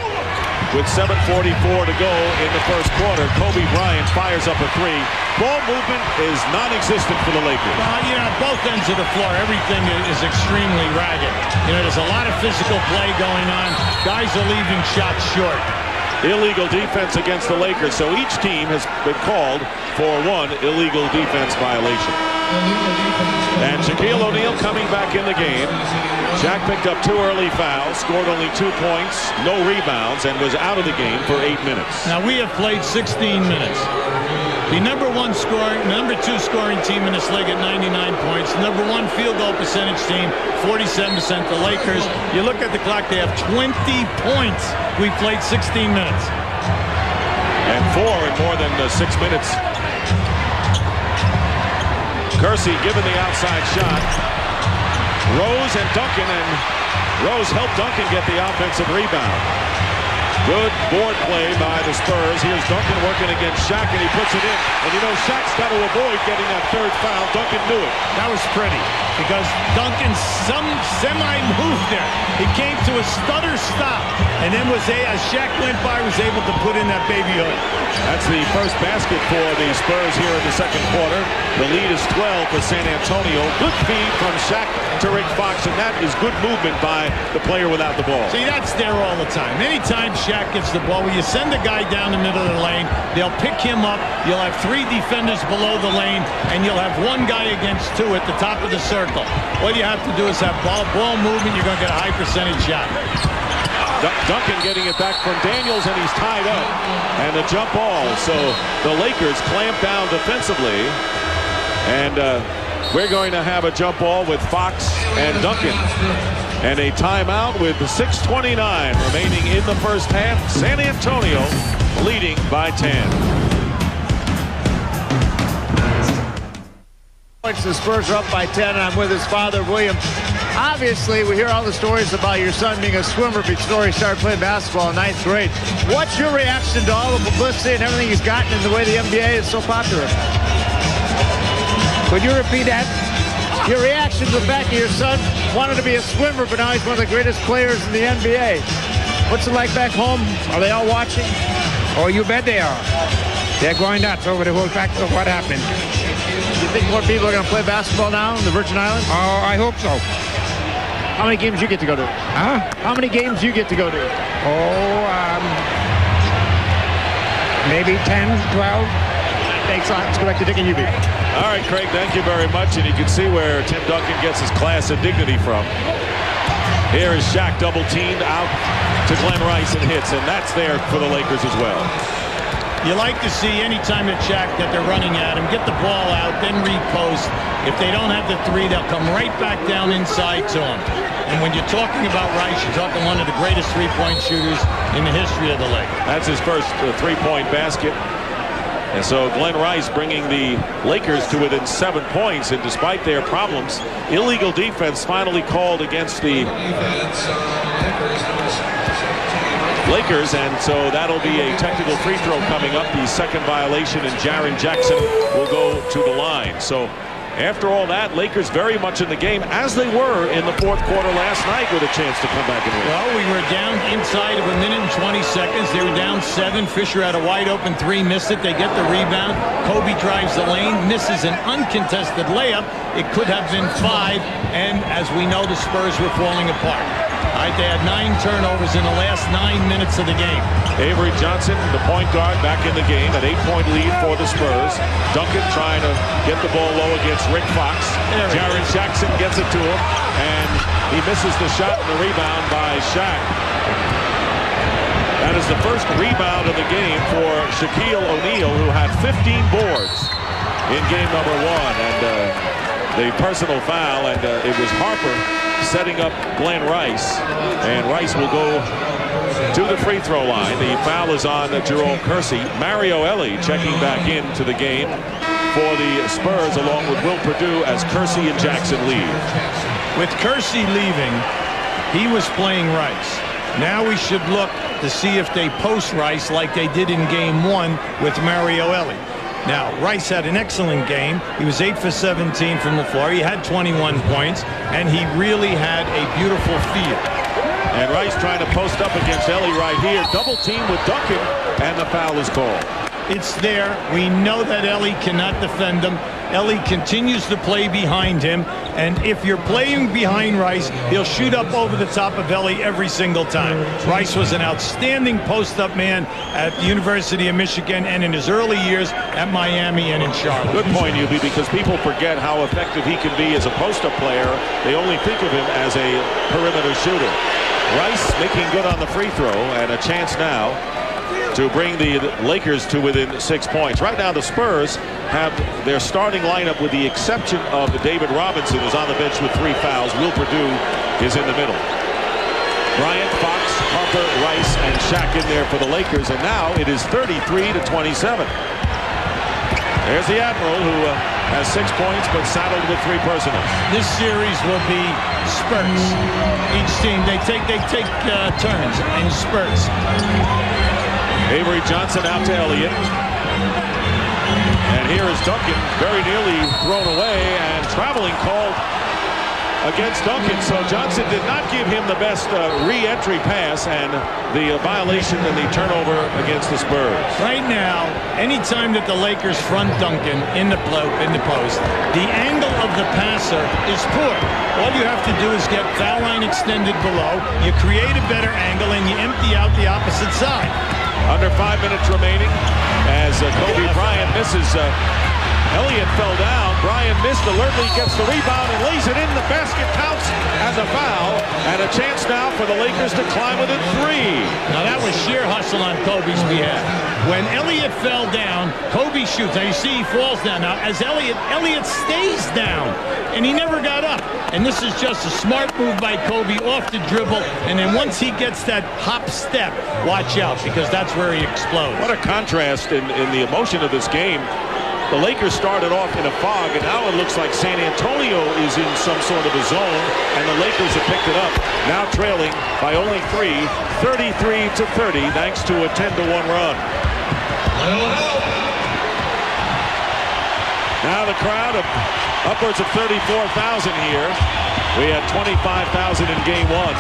with 7:44 to go in the first quarter. Kobe Bryant fires up a 3. Ball movement is non-existent for the Lakers. Both ends of the floor, everything is extremely ragged. There's a lot of physical play going on. Guys are leaving shots short. Illegal defense against the Lakers, so each team has been called for 1 illegal defense violation. And Shaquille O'Neal coming back in the game. Shaq picked up 2 early fouls, scored only 2 points, no rebounds, and was out of the game for 8 minutes. Now we have played 16 minutes. The number 2 scoring team in this league at 99 points. Number 1 field goal percentage team, 47%. The Lakers, you look at the clock, they have 20 points. We played 16 minutes. And 4 in more than 6 minutes. Kersey given the outside shot. Rose and Duncan, and Rose helped Duncan get the offensive rebound. Good board play by the Spurs. Here's Duncan working against Shaq, and he puts it in. And Shaq's got to avoid getting that 3rd foul. Duncan knew it. That was pretty, because Duncan semi-moved there. He came to a stutter stop, and then as Shaq went by, was able to put in that baby hook. That's the first basket for the Spurs here in the second quarter. The lead is 12 for San Antonio. Good feed from Shaq to Rick Fox, and that is good movement by the player without the ball. See, that's there all the time. Anytime Shaq gets the ball, when you send a guy down the middle of the lane, they'll pick him up. You'll have 3 defenders below the lane, and you'll have 1 guy against 2 at the top of the circle. All you have to do is have ball movement. You're going to get a high percentage shot. Duncan getting it back from Daniels, and he's tied up. And a jump ball. So the Lakers clamp down defensively. And we're going to have a jump ball with Fox and Duncan. And a timeout with 6:29 remaining in the first half. San Antonio leading by 10. The Spurs are up by 10, and I'm with his father, William. Obviously, we hear all the stories about your son being a swimmer before he started playing basketball in 9th grade. What's your reaction to all the publicity and everything he's gotten in the way the NBA is so popular? Could you repeat that? Your reaction to the fact that your son wanted to be a swimmer, but now he's one of the greatest players in the NBA. What's it like back home? Are they all watching? Oh, you bet they are. They're going nuts over the whole fact of what happened. you think more people are going to play basketball now in the Virgin Islands? I hope so. How many games you get to go to? Huh? How many games you get to go to? Maybe 10, 12. Thanks a lot. Let's go back to Dick and UB. All right, Craig, thank you very much. And you can see where Tim Duncan gets his class and dignity from. Here is Shaq double-teamed out to Glenn Rice and hits, and that's there for the Lakers as well. You like to see any time that Shaq that they're running at him, get the ball out, then repost. If they don't have the three, they'll come right back down inside to him. And when you're talking about Rice, you're talking one of the greatest three-point shooters in the history of the league. That's his first three-point basket. And so Glenn Rice bringing the Lakers to within 7 points, and despite their problems, illegal defense finally called against the Lakers, and so that'll be a technical free throw coming up. The second violation, and Jaren Jackson will go to the line. So after all that, Lakers very much in the game, as they were in the fourth quarter last night, with a chance to come back and win. Well, we were down inside of 1 minute and 20 seconds. They were down 7. Fisher had a wide open 3, missed it. They get the rebound. Kobe drives the lane, misses an uncontested layup. It could have been 5, and as we know, the Spurs were falling apart. All right, they had 9 turnovers in the last 9 minutes of the game. Avery Johnson, the point guard, back in the game. An 8-point lead for the Spurs. Duncan trying to get the ball low against Rick Fox. Jaren Jackson gets it to him, and he misses the shot, and the rebound by Shaq. That is the first rebound of the game for Shaquille O'Neal, who had 15 boards in game number 1. And the personal foul, and it was Harper setting up Glenn Rice, and Rice will go to the free throw line. The foul is on Jerome Kersey. Mario Elie checking back into the game for the Spurs, along with Will Perdue, as Kersey and Jackson leave. With Kersey leaving, he was playing Rice. Now we should look to see if they post Rice like they did in game 1 with Mario Elie. Now, Rice had an excellent game. He was 8 for 17 from the floor. He had 21 points, and he really had a beautiful feel. And Rice trying to post up against Elie right here. Double team with Duncan, and the foul is called. It's there. We know that Elie cannot defend him. Elie continues to play behind him, and if you're playing behind Rice, he'll shoot up over the top of Elie every single time. Rice was an outstanding post-up man at the University of Michigan and in his early years at Miami and in Charlotte. Good point, UB, because people forget how effective he can be as a post-up player. They only think of him as a perimeter shooter. Rice making good on the free throw, and a chance now to bring the Lakers to within 6 points. Right now, the Spurs have their starting lineup, with the exception of David Robinson, who's on the bench with 3 fouls. Will Perdue is in the middle. Bryant, Fox, Harper, Rice, and Shaq in there for the Lakers, and now it is 33-27. There's the Admiral, who has 6 points, but saddled with 3 personals. This series will be spurts. Each team, they take turns in spurts. Avery Johnson out to Elliott. And here is Duncan, very nearly thrown away, and traveling called against Duncan. So Johnson did not give him the best re-entry pass, and the violation and the turnover against the Spurs. Right now, anytime that the Lakers front Duncan in the post, the angle of the passer is poor. All you have to do is get foul line extended below, you create a better angle, and you empty out the opposite side. Under 5 minutes remaining, as Kobe Bryant misses. Elliott fell down. Bryant missed. Alertly gets the rebound and lays it in. The basket counts as a foul, and a chance now for the Lakers to climb within 3. Now that was sheer hustle on Kobe's behalf. When Elliott fell down, Kobe shoots. Now you see he falls down. Now as Elliott stays down, and he never got up. And this is just a smart move by Kobe off the dribble. And then once he gets that hop step, watch out, because that's where he explodes. What a contrast in the emotion of this game. The Lakers started off in a fog, and now it looks like San Antonio is in some sort of a zone, and the Lakers have picked it up. Now trailing by only 3, 33-30, thanks to a 10-1 run. Now the crowd of upwards of 34,000 here. We had 25,000 in game 1.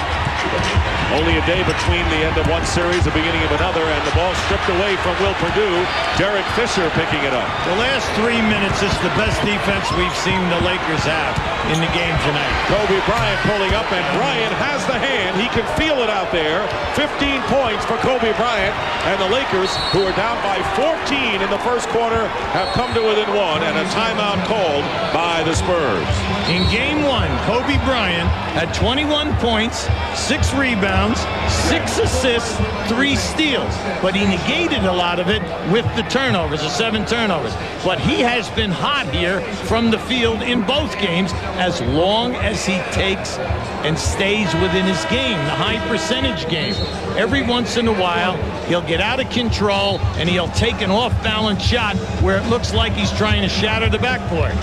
Only a day between the end of one series, the beginning of another, and the ball stripped away from Will Perdue. Derek Fisher picking it up. The last 3 minutes is the best defense we've seen the Lakers have in the game tonight. Kobe Bryant pulling up, and Bryant has the hand. He can feel it out there. 15 points for Kobe Bryant, and the Lakers, who are down by 14 in the first quarter, have come to within one, and a timeout called by the Spurs. In game one, Kobe Bryant had 21 points, 6 rebounds, 6 assists, 3 steals. But he negated a lot of it with the turnovers, the 7 turnovers. But he has been hot here from the field in both games as long as he takes and stays within his game, the high percentage game. Every once in a while, he'll get out of control and he'll take an off-balance shot where it looks like he's trying to shatter the backboard.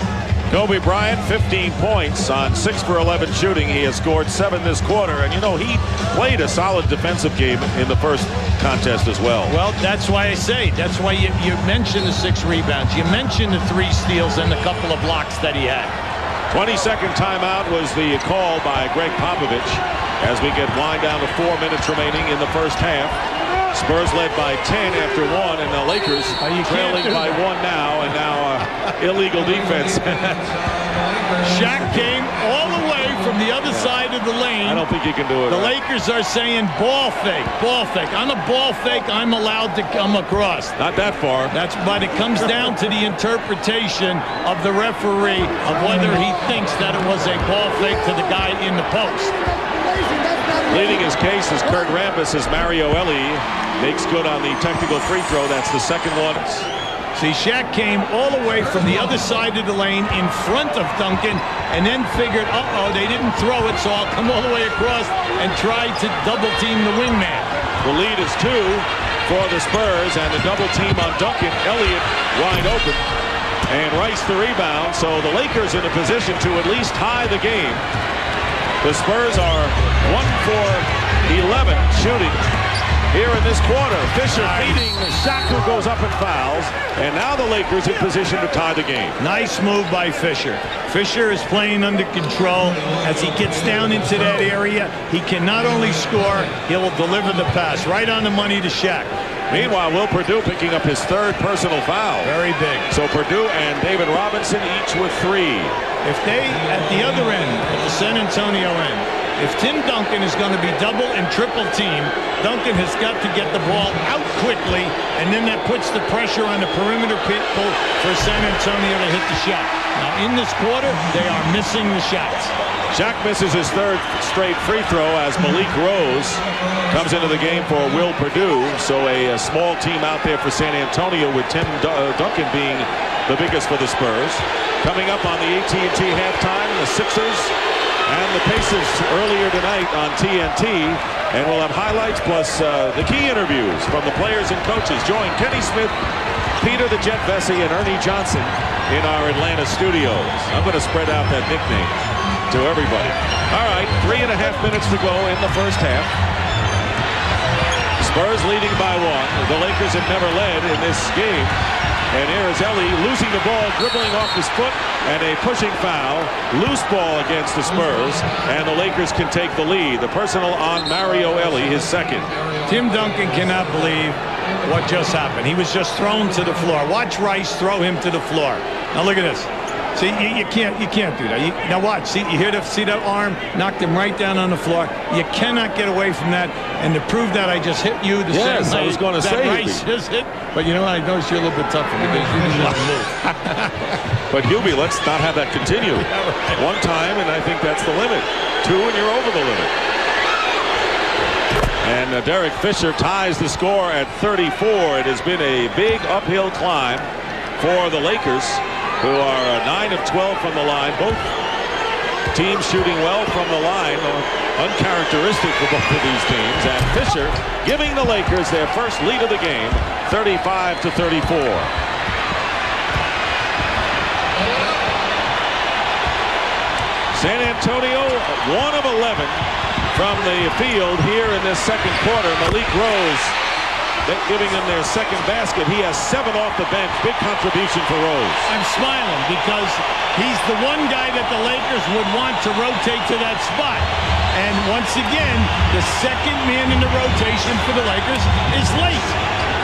Kobe Bryant, 15 points on 6 for 11 shooting. He has scored 7 this quarter. And, you know, he played a solid defensive game in the first contest as well. Well, that's why I say, that's why you mentioned the 6 rebounds. You mentioned the 3 steals and a couple of blocks that he had. 22nd timeout was the call by Greg Popovich as we get wind down to 4 minutes remaining in the first half. Spurs led by 10 after 1, and the Lakers trailing by 1 now, and now illegal defense. Shaq came all the way from the other side of the lane. I don't think you can do it. The Lakers are saying ball fake, ball fake. On a ball fake, I'm allowed to come across. Not that far. But it comes down to the interpretation of the referee of whether he thinks that it was a ball fake to the guy in the post. Leading his case is Kurt Rambis as Mario Elie makes good on the technical free throw. That's the second one. See, Shaq came all the way from the other side of the lane in front of Duncan and then figured, uh-oh, they didn't throw it, so I'll come all the way across and try to double-team the wingman. The lead is 2 for the Spurs, and the double team on Duncan. Elliott wide open, and Rice the rebound, so the Lakers in a position to at least tie the game. The Spurs are 1 for 11 shooting here in this quarter. Fisher beating Shaq, who goes up and fouls, and now the Lakers in position to tie the game. Nice move by Fisher. Fisher is playing under control. As he gets down into that area, he can not only score, he will deliver the pass right on the money to Shaq. Meanwhile, Will Perdue picking up his 3rd personal foul. Very big. So Perdue and David Robinson each with 3. If they, at the other end, at the San Antonio end, if Tim Duncan is going to be double and triple teamed, Duncan has got to get the ball out quickly, and then that puts the pressure on the perimeter people for San Antonio to hit the shot. Now, in this quarter, they are missing the shots. Shaq misses his 3rd straight free throw as Malik Rose comes into the game for Will Perdue. So a small team out there for San Antonio, with Tim Duncan being the biggest for the Spurs. Coming up on the AT&T halftime, the Sixers and the Pacers earlier tonight on TNT. And we'll have highlights plus the key interviews from the players and coaches. Join Kenny Smith, Peter the Jet Vesey, and Ernie Johnson in our Atlanta studios. I'm going to spread out that nickname to everybody. All right, 3.5 minutes to go in the first half. Spurs leading by 1. The Lakers have never led in this game. And here is Elie losing the ball, dribbling off his foot, and a pushing foul. Loose ball against the Spurs, and the Lakers can take the lead. The personal on Mario Elie, his 2nd. Tim Duncan cannot believe what just happened. He was just thrown to the floor. Watch Rice throw him to the floor. Now look at this. See, you can't do that. Now watch. See, you see that arm knocked him right down on the floor. You cannot get away from that. And to prove that, I just hit you the same way I was going to say Rice just hit. But you know, I noticed you're a little bit tougher because you didn't move. But Hubie, let's not have that continue. One time, and I think that's the limit. 2, and you're over the limit. And Derek Fisher ties the score at 34. It has been a big uphill climb for the Lakers, who are 9 of 12 from the line. Both teams shooting well from the line, uncharacteristic for both of these teams. And Fisher giving the Lakers their first lead of the game, 35-34. San Antonio, 1 of 11 from the field here in this second quarter. Malik Rose giving them their 2nd basket. He has 7 off the bench. Big contribution for Rose. I'm smiling because he's the one guy that the Lakers would want to rotate to that spot. And once again, the second man in the rotation for the Lakers is late.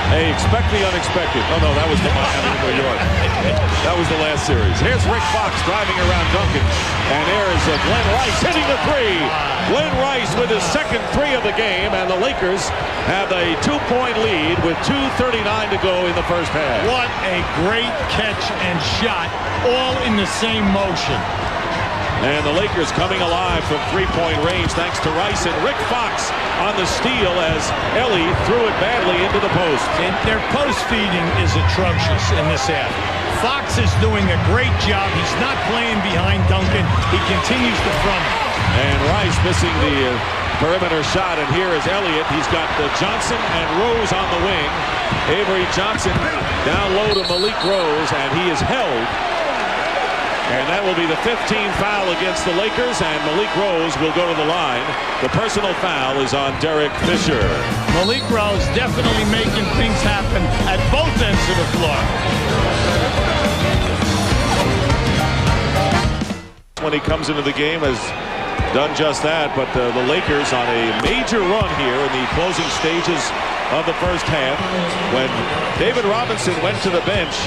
Hey, expect the unexpected. Oh, no, that was the Miami, New York. That was the last series. Here's Rick Fox driving around Duncan. And there's Glenn Rice hitting the three. Glenn Rice with his second three of the game. And the Lakers have a 2-point lead with 2:39 to go in the first half. What a great catch and shot, all in the same motion. And the Lakers coming alive from three-point range thanks to Rice and Rick Fox on the steal as Ellie threw it badly into the post. And their post feeding is atrocious in this half. Fox is doing a great job. He's not playing behind Duncan. He continues to front him. And Rice missing the perimeter shot. And here is Elliott. He's got Johnson and Rose on the wing. Avery Johnson down low to Malik Rose, and he is held. And that will be the 15th foul against the Lakers, and Malik Rose will go to the line. The personal foul is on Derek Fisher. Malik Rose definitely making things happen at both ends of the floor. When he comes into the game has done just that, but the Lakers on a major run here in the closing stages of the first half. When David Robinson went to the bench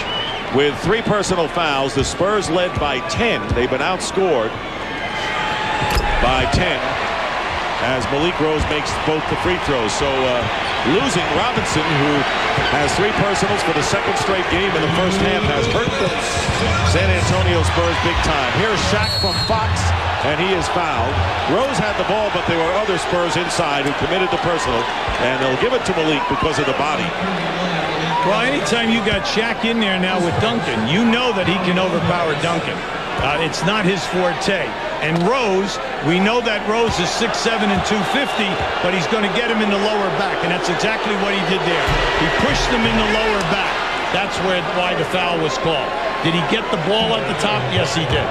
with 3 personal fouls, the Spurs led by 10. They've been outscored by 10 as Malik Rose makes both the free throws. So losing Robinson, who has 3 personals for the second straight game in the first half, has hurt the San Antonio Spurs big time. Here's Shaq from Fox, and he is fouled. Rose had the ball, but there were other Spurs inside who committed the personal, and they'll give it to Malik because of the body. Well, anytime you got Shaq in there now with Duncan, you know that he can overpower Duncan. It's not his forte. And Rose, we know that Rose is 6'7" and 250, but he's going to get him in the lower back, and that's exactly what he did there. He pushed him in the lower back. That's why the foul was called. Did he get the ball at the top? Yes, he did.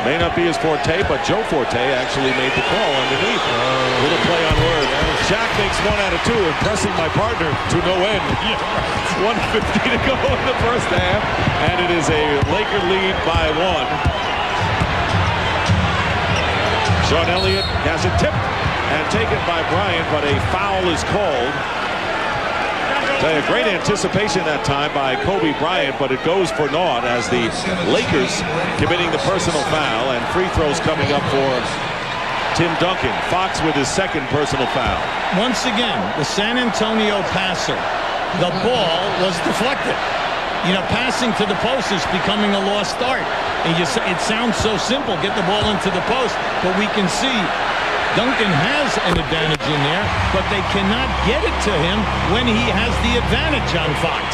May not be his forte, but Joe Forte actually made the call underneath. Little play on word. Shaq makes 1 out of 2, impressing my partner to no end. 1:50 to go in the first half, and it is a Laker lead by 1. Sean Elliott has it tipped and taken by Bryant, but a foul is called. Great anticipation that time by Kobe Bryant, but it goes for naught as the Lakers committing the personal foul, and free throws coming up for Tim Duncan. Fox with his second personal foul. Once again, the San Antonio passer, the ball was deflected. You know, passing to the post is becoming a lost art. And it sounds so simple, get the ball into the post, but we can see Duncan has an advantage in there, but they cannot get it to him when he has the advantage on Fox.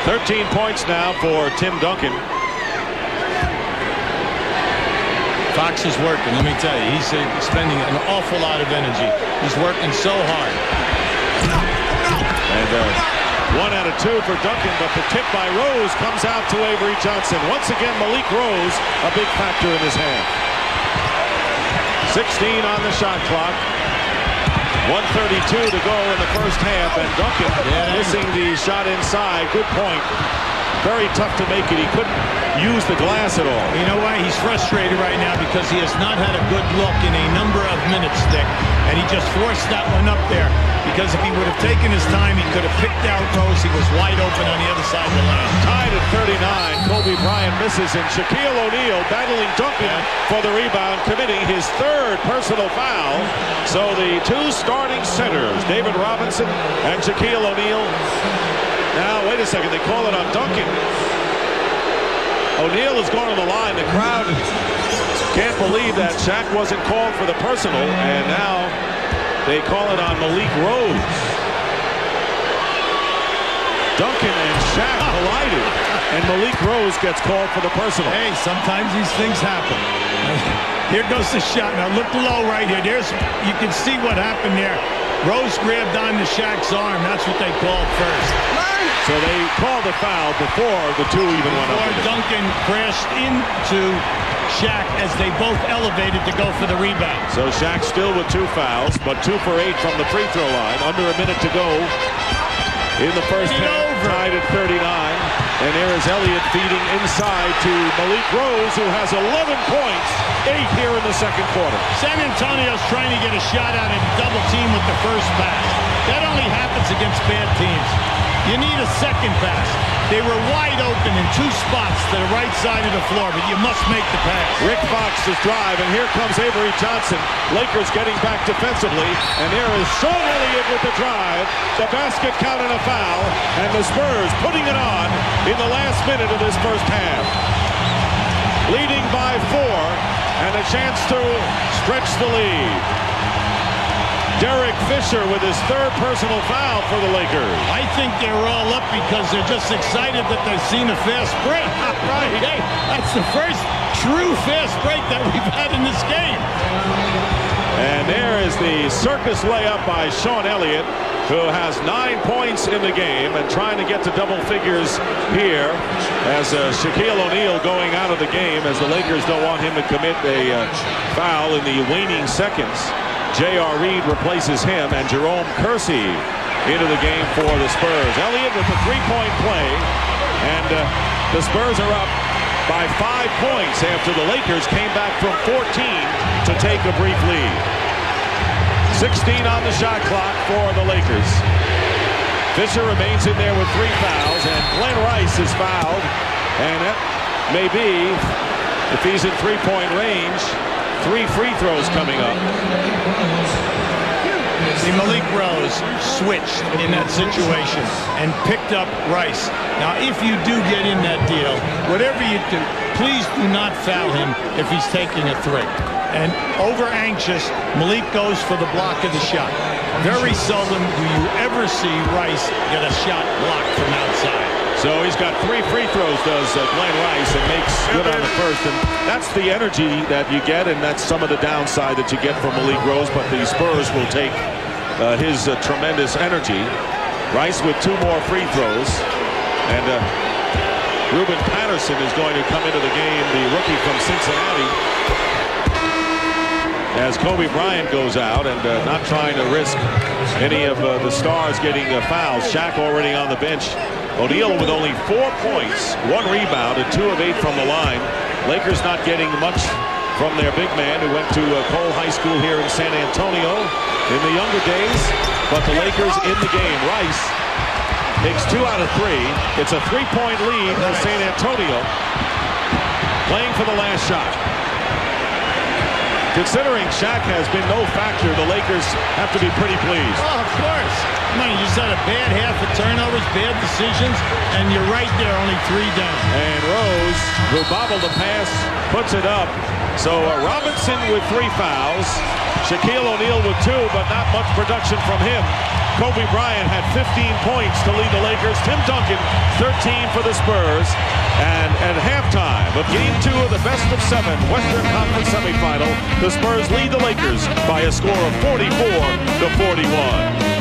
13 points now for Tim Duncan. Fox is working, let me tell you. He's spending an awful lot of energy. He's working so hard. And 1 out of 2 for Duncan, but the tip by Rose comes out to Avery Johnson. Once again, Malik Rose, a big factor in his half. 16 on the shot clock. 1:32 to go in the first half, and Duncan missing the shot inside. Good point. Very tough to make it. He couldn't use the glass at all. You know why? He's frustrated right now because he has not had a good look in a number of minutes, Dick. And he just forced that one up there. Because if he would have taken his time, he could have picked out Rose. He was wide open on the other side of the lane. Tied at 39. Kobe Bryant misses, and Shaquille O'Neal battling Duncan for the rebound, committing his 3rd personal foul. So the 2 starting centers, David Robinson and Shaquille O'Neal. Now, wait a second. They call it on Duncan. O'Neal is going to the line. The crowd can't believe that Shaq wasn't called for the personal, and now they call it on Malik Rose. Duncan and Shaq collided, and Malik Rose gets called for the personal. Hey, sometimes these things happen. Here goes the shot. Now look low right here. You can see what happened there. Rose grabbed onto Shaq's arm. That's what they called first. So they called the foul before the 2 even went up. Before Duncan crashed into Shaq as they both elevated to go for the rebound. So Shaq still with 2 fouls, but 2 for 8 from the free throw line. Under a minute to go in the first half, tied at 39. And there is Elliott feeding inside to Malik Rose, who has 11 points, 8 here in the second quarter. San Antonio's trying to get a shot out and double team with the first pass. That only happens against bad teams. You need a second pass. They were wide open in 2 spots to the right side of the floor, but you must make the pass. Rick Fox's drive, and here comes Avery Johnson. Lakers getting back defensively, and there is Sean Elliott with the drive. The basket count and a foul, and the Spurs putting it on in the last minute of this first half. Leading by 4, and a chance to stretch the lead. Derek Fisher with his 3rd personal foul for the Lakers. I think they're all up because they're just excited that they've seen a fast break. Right. Hey, that's the first true fast break that we've had in this game. And there is the circus layup by Sean Elliott, who has 9 points in the game and trying to get to double figures here as Shaquille O'Neal going out of the game, as the Lakers don't want him to commit a foul in the waning seconds. J.R. Reed replaces him, and Jerome Kersey into the game for the Spurs. Elliott with the 3-point play, and the Spurs are up by 5 points after the Lakers came back from 14 to take a brief lead. 16 on the shot clock for the Lakers. Fisher remains in there with 3 fouls, and Glenn Rice is fouled, and that may be, if he's in 3-point range, 3 free throws coming up. See, Malik Rose switched in that situation and picked up Rice. Now, if you do get in that deal, whatever you do, please do not foul him if he's taking a 3. And over anxious, Malik goes for the block of the shot. Very seldom do you ever see Rice get a shot blocked from outside. So he's got 3 free throws, does Glenn Rice, and makes good on the first. And that's the energy that you get, and that's some of the downside that you get from Malik Rose. But the Spurs will take his tremendous energy. Rice with 2 more free throws. And Ruben Patterson is going to come into the game, the rookie from Cincinnati, as Kobe Bryant goes out, and not trying to risk any of the stars getting fouls. Shaq already on the bench. O'Neal with only 4 points, 1 rebound, and 2 of 8 from the line. Lakers not getting much from their big man, who went to Cole High School here in San Antonio in the younger days. But the Lakers in the game. Rice takes 2 out of 3. It's a 3-point lead for San Antonio, playing for the last shot. Considering Shaq has been no factor, the Lakers have to be pretty pleased. Oh, of course. No, you just had a bad half of turnovers, bad decisions, and you're right there, only 3 down. And Rose, who bobbled the pass, puts it up. So Robinson with 3 fouls. Shaquille O'Neal with 2, but not much production from him. Kobe Bryant had 15 points to lead the Lakers. Tim Duncan, 13 for the Spurs. And at halftime of Game 2 of the best of 7 Western Conference Semifinal, the Spurs lead the Lakers by a score of 44-41.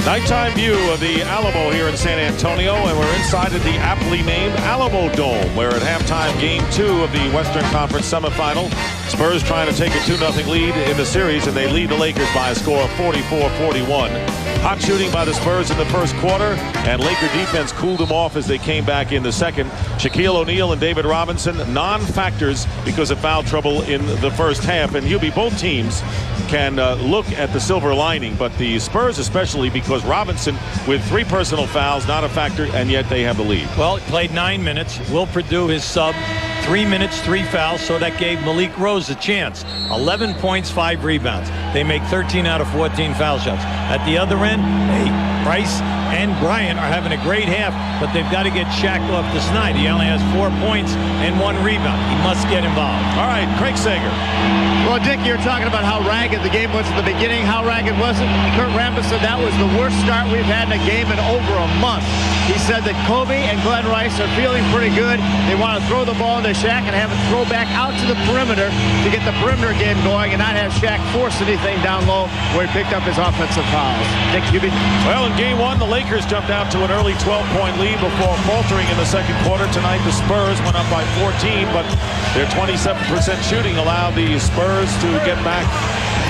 Nighttime view of the Alamo here in San Antonio, and we're inside of the aptly named Alamo Dome, where at halftime Game 2 of the Western Conference Semifinal, Spurs trying to take a 2-0 lead in the series, and they lead the Lakers by a score of 44-41. Hot shooting by the Spurs in the first quarter, and Laker defense cooled them off as they came back in the second. Shaquille O'Neal and David Robinson, non-factors because of foul trouble in the first half. And Hubie, both teams can look at the silver lining, but the Spurs especially, because Robinson with 3 personal fouls, not a factor, and yet they have the lead. Well, he played 9 minutes. Will Perdue, his sub, 3 minutes, 3 fouls, so that gave Malik Rose a chance. 11 points, 5 rebounds. They make 13 out of 14 foul shots. At the other end, hey, Rice and Bryant are having a great half, but they've got to get Shaq off the snide. He only has 4 points and 1 rebound. He must get involved. All right, Craig Sager. Well, Dick, you're talking about how ragged the game was at the beginning. How ragged was it? Kurt Rambis said that was the worst start we've had in a game in over a month. He said that Kobe and Glenn Rice are feeling pretty good. They want to throw the ball into Shaq and have it throw back out to the perimeter to get the perimeter game going and not have Shaq force anything down low where he picked up his offensive fouls. Dick Hubie. Well, Well, in game one, the Lakers jumped out to an early 12-point lead before faltering in the second quarter. Tonight, the Spurs went up by 14, but their 27% shooting allowed the Spurs to get back,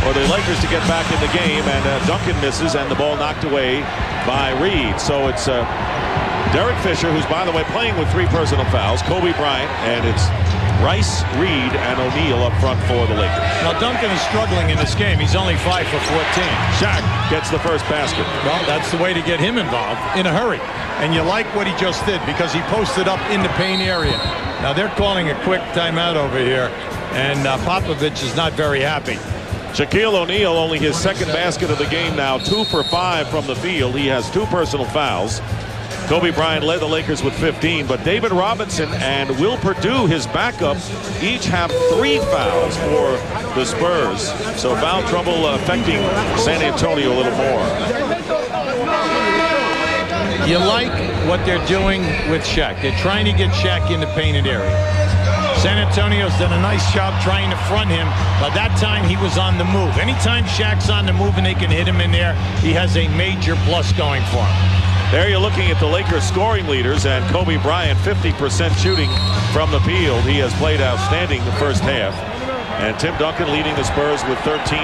or the Lakers to get back in the game, and Duncan misses, and the ball knocked away by Reed. So it's Derek Fisher, who's, by the way, playing with 3 personal fouls, Kobe Bryant, and it's Rice, Reed, and O'Neal up front for the Lakers. Now, Duncan is struggling in this game. He's only 5 for 14. Shaq gets the first basket. Well, that's the way to get him involved in a hurry. And you like what he just did because he posted up in the paint area. Now, they're calling a quick timeout over here, and Popovich is not very happy. Shaquille O'Neal, only his second basket of the game now, 2 for 5 from the field. He has 2 personal fouls. Kobe Bryant led the Lakers with 15, but David Robinson and Will Perdue, his backup, each have 3 fouls for the Spurs. So foul trouble affecting San Antonio a little more. You like what they're doing with Shaq. They're trying to get Shaq in the painted area. San Antonio's done a nice job trying to front him, but that time he was on the move. Anytime Shaq's on the move and they can hit him in there, he has a major plus going for him. There you're looking at the Lakers scoring leaders, and Kobe Bryant 50% shooting from the field. He has played outstanding the first half. And Tim Duncan leading the Spurs with 13.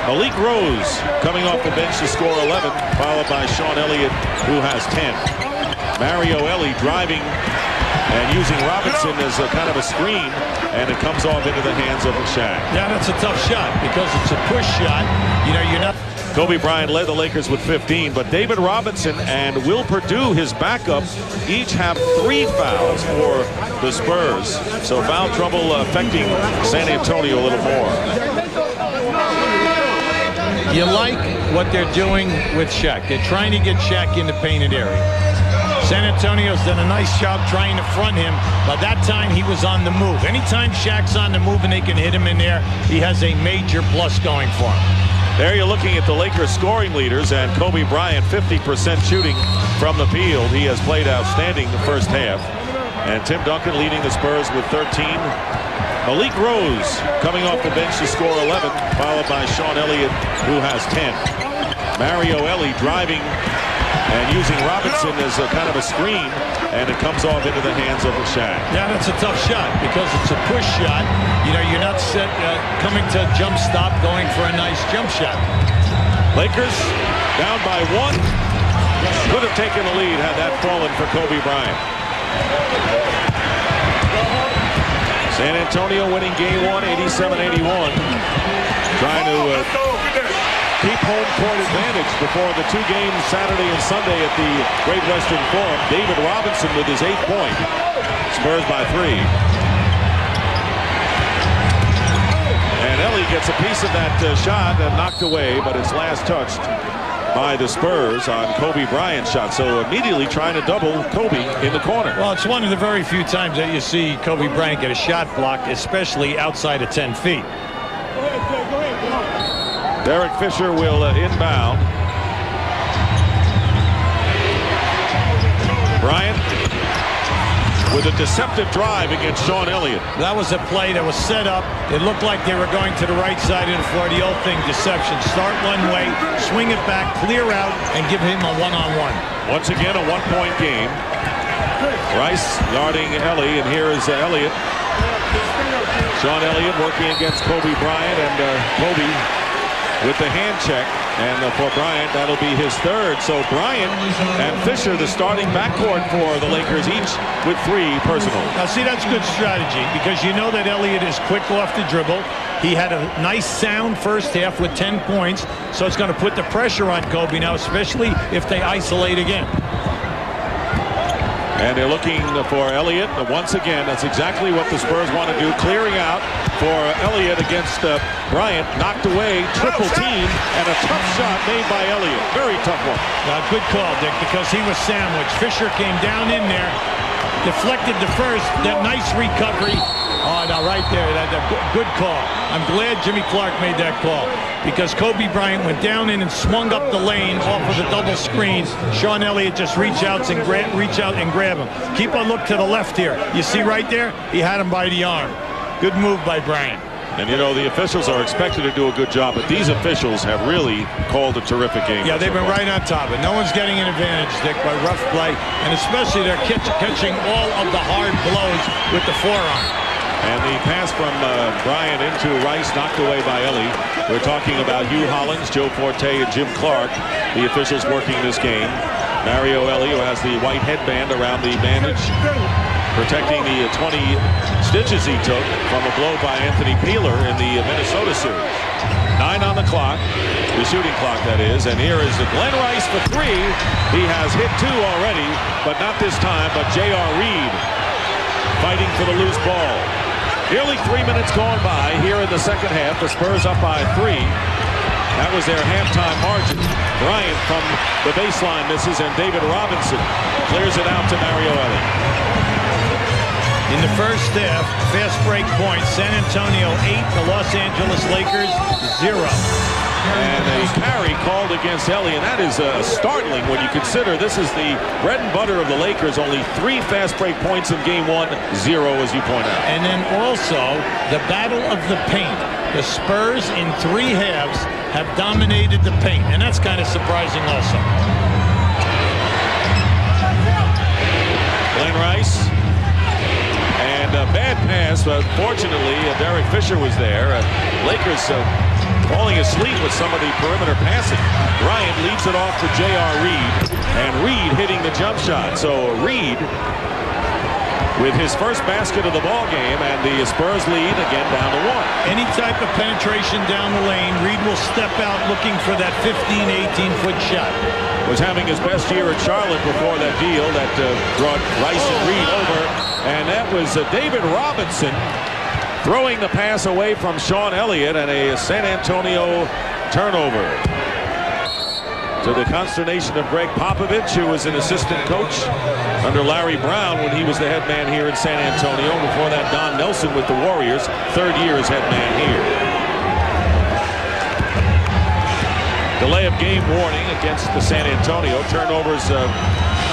Malik Rose coming off the bench to score 11, followed by Sean Elliott, who has 10. Mario Elie driving and using Robinson as a kind of a screen, and it comes off into the hands of Shaq. Yeah, that's a tough shot because it's a push shot. You know, you're not... Kobe Bryant led the Lakers with 15, but David Robinson and Will Perdue, his backup, each have 3 fouls for the Spurs. So foul trouble affecting San Antonio a little more. You like what they're doing with Shaq. They're trying to get Shaq in the painted area. San Antonio's done a nice job trying to front him, but that time he was on the move. Anytime Shaq's on the move and they can hit him in there, he has a major plus going for him. There you're looking at the Lakers scoring leaders, and Kobe Bryant 50% shooting from the field. He has played outstanding the first half. And Tim Duncan leading the Spurs with 13. Malik Rose coming off the bench to score 11, followed by Sean Elliott, who has 10. Mario Elie driving and using Robinson as a kind of a screen, and it comes off into the hands of Shaq. Yeah, that's a tough shot because it's a push shot. You know, you're not set, coming to jump stop, going for a nice jump shot. Lakers down by 1. Could have taken the lead had that fallen for Kobe Bryant. San Antonio winning game 1, 87-81. Trying to keep home court advantage before the 2 games Saturday and Sunday at the Great Western Forum. David Robinson with his 8th point. Spurs by 3. And Ellie gets a piece of that shot and knocked away, but it's last touched by the Spurs on Kobe Bryant's shot. So immediately trying to double Kobe in the corner. Well, it's one of the very few times that you see Kobe Bryant get a shot blocked, especially outside of 10 feet. Derek Fisher will inbound. Bryant with a deceptive drive against Sean Elliott. That was a play that was set up. It looked like they were going to the right side of the floor. The old thing, deception. Start one way, swing it back, clear out, and give him a one-on-one. Once again, a 1-point game. Rice guarding Elie, and here is Elliott. Sean Elliott working against Kobe Bryant, and Kobe with the hand check, and for Bryant, that'll be his 3rd. So Bryant and Fisher, the starting backcourt for the Lakers, each with 3 personal. Now, see, that's good strategy because you know that Elliott is quick off the dribble. He had a nice sound first half with 10 points, so it's going to put the pressure on Kobe now, especially if they isolate again. And they're looking for Elliott. Once again, that's exactly what the Spurs want to do. Clearing out for Elliott against Bryant. Knocked away, triple team, and a tough shot made by Elliott. Very tough one. Good call, Dick, because he was sandwiched. Fisher came down in there, deflected the first. That nice recovery. Oh, now right there, that good call. I'm glad Jimmy Clark made that call because Kobe Bryant went down in and swung up the lane off of the double screen. Sean Elliott just reach out and grab him. Keep a look to the left here. You see right there? He had him by the arm. Good move by Bryant. And you know, the officials are expected to do a good job, but these officials have really called a terrific game. Yeah, they've been right on top of it. No one's getting an advantage, Dick, by rough play, and especially they're catching all of the hard blows with the forearm. And the pass from Bryant into Rice, knocked away by Ellie. We're talking about Hugh Hollins, Joe Forte, and Jim Clark, the officials working this game. Mario Ellie, who has the white headband around the bandage, protecting the 20 stitches he took from a blow by Anthony Peeler in the Minnesota series. 9 on the clock, the shooting clock that is, and here is Glenn Rice for 3. He has hit 2 already, but not this time, but J.R. Reed fighting for the loose ball. Nearly 3 minutes gone by here in the second half. The Spurs up by 3. That was their halftime margin. Bryant from the baseline misses, and David Robinson clears it out to Mario Ellie. In the first half, fast break points, San Antonio 8, the Los Angeles Lakers 0. And a carry called against Ellie, and that is startling when you consider this is the bread and butter of the Lakers. Only 3 fast break points in game 1, 0 as you point out. And then also the battle of the paint. The Spurs in 3 halves have dominated the paint, and that's kind of surprising also. Glenn Rice. And a bad pass, but fortunately Derek Fisher was there. Lakers falling asleep with some of the perimeter passing. Bryant leads it off to J.R. Reed, and Reed hitting the jump shot. So Reed with his first basket of the ball game, and the Spurs lead again down to 1. Any type of penetration down the lane, Reed will step out looking for that 15, 18-foot shot. Was having his best year at Charlotte before that deal that brought Rice and Reed over, and that was David Robinson throwing the pass away from Sean Elliott, and a San Antonio turnover. To the consternation of Greg Popovich, who was an assistant coach under Larry Brown when he was the head man here in San Antonio. Before that, Don Nelson with the Warriors, 3rd year as head man here. Delay of game warning against the San Antonio. Turnovers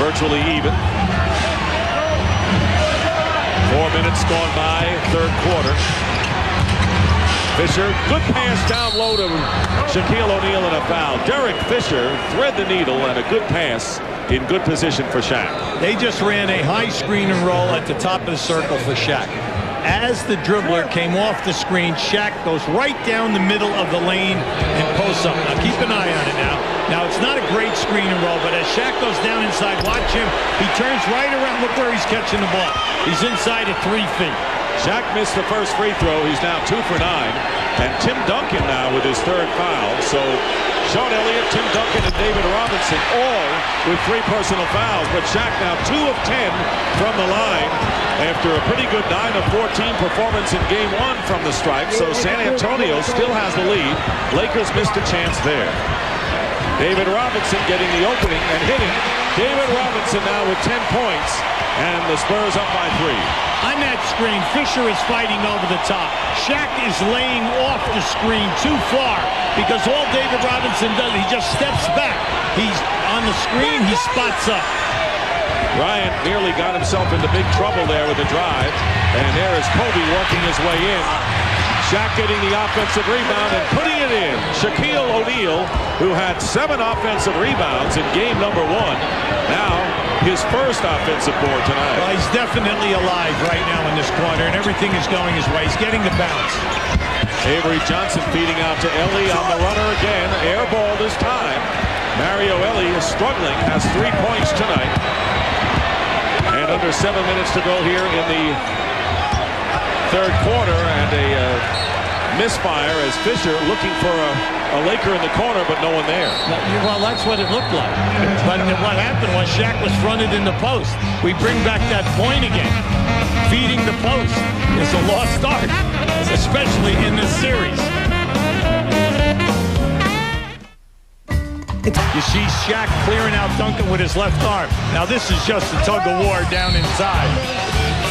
virtually even. 4 minutes gone by, 3rd quarter. Fisher, good pass down low to Shaquille O'Neal and a foul. Derek Fisher thread the needle, and a good pass in good position for Shaq. They just ran a high screen and roll at the top of the circle for Shaq. As the dribbler came off the screen, Shaq goes right down the middle of the lane and posts up. Now keep an eye on it now. Now it's not a great screen and roll, but as Shaq goes down inside, watch him. He turns right around. Look where he's catching the ball. He's inside at 3 feet. Shaq missed the first free throw. He's now 2 for 9. And Tim Duncan now with his 3rd foul. So Sean Elliott, Tim Duncan, and David Robinson all with 3 personal fouls. But Shaq now 2 of 10 from the line after a pretty good 9 of 14 performance in game 1 from the stripe. So San Antonio still has the lead. Lakers missed a chance there. David Robinson getting the opening and hitting. David Robinson now with 10 points. And the Spurs up by 3. On that screen, Fisher is fighting over the top. Shaq is laying off the screen too far because all David Robinson does, he just steps back. He's on the screen, he spots up. Bryant nearly got himself into big trouble there with the drive. And there is Kobe working his way in. Shaq getting the offensive rebound and putting it in. Shaquille O'Neal, who had 7 offensive rebounds in game number 1. Now his first offensive board tonight. Well, he's definitely alive right now in this corner, and everything is going his way. He's getting the bounce. Avery Johnson feeding out to Ellie on the runner again. Air ball this time. Mario Ellie is struggling, has 3 points tonight. And under 7 minutes to go here in the 3rd quarter, and a misfire as Fisher looking for a Laker in the corner, but no one there. Well, that's what it looked like. But what happened was Shaq was fronted in the post. We bring back that point again. Feeding the post is a lost art, especially in this series. You see Shaq clearing out Duncan with his left arm. Now this is just a tug of war down inside.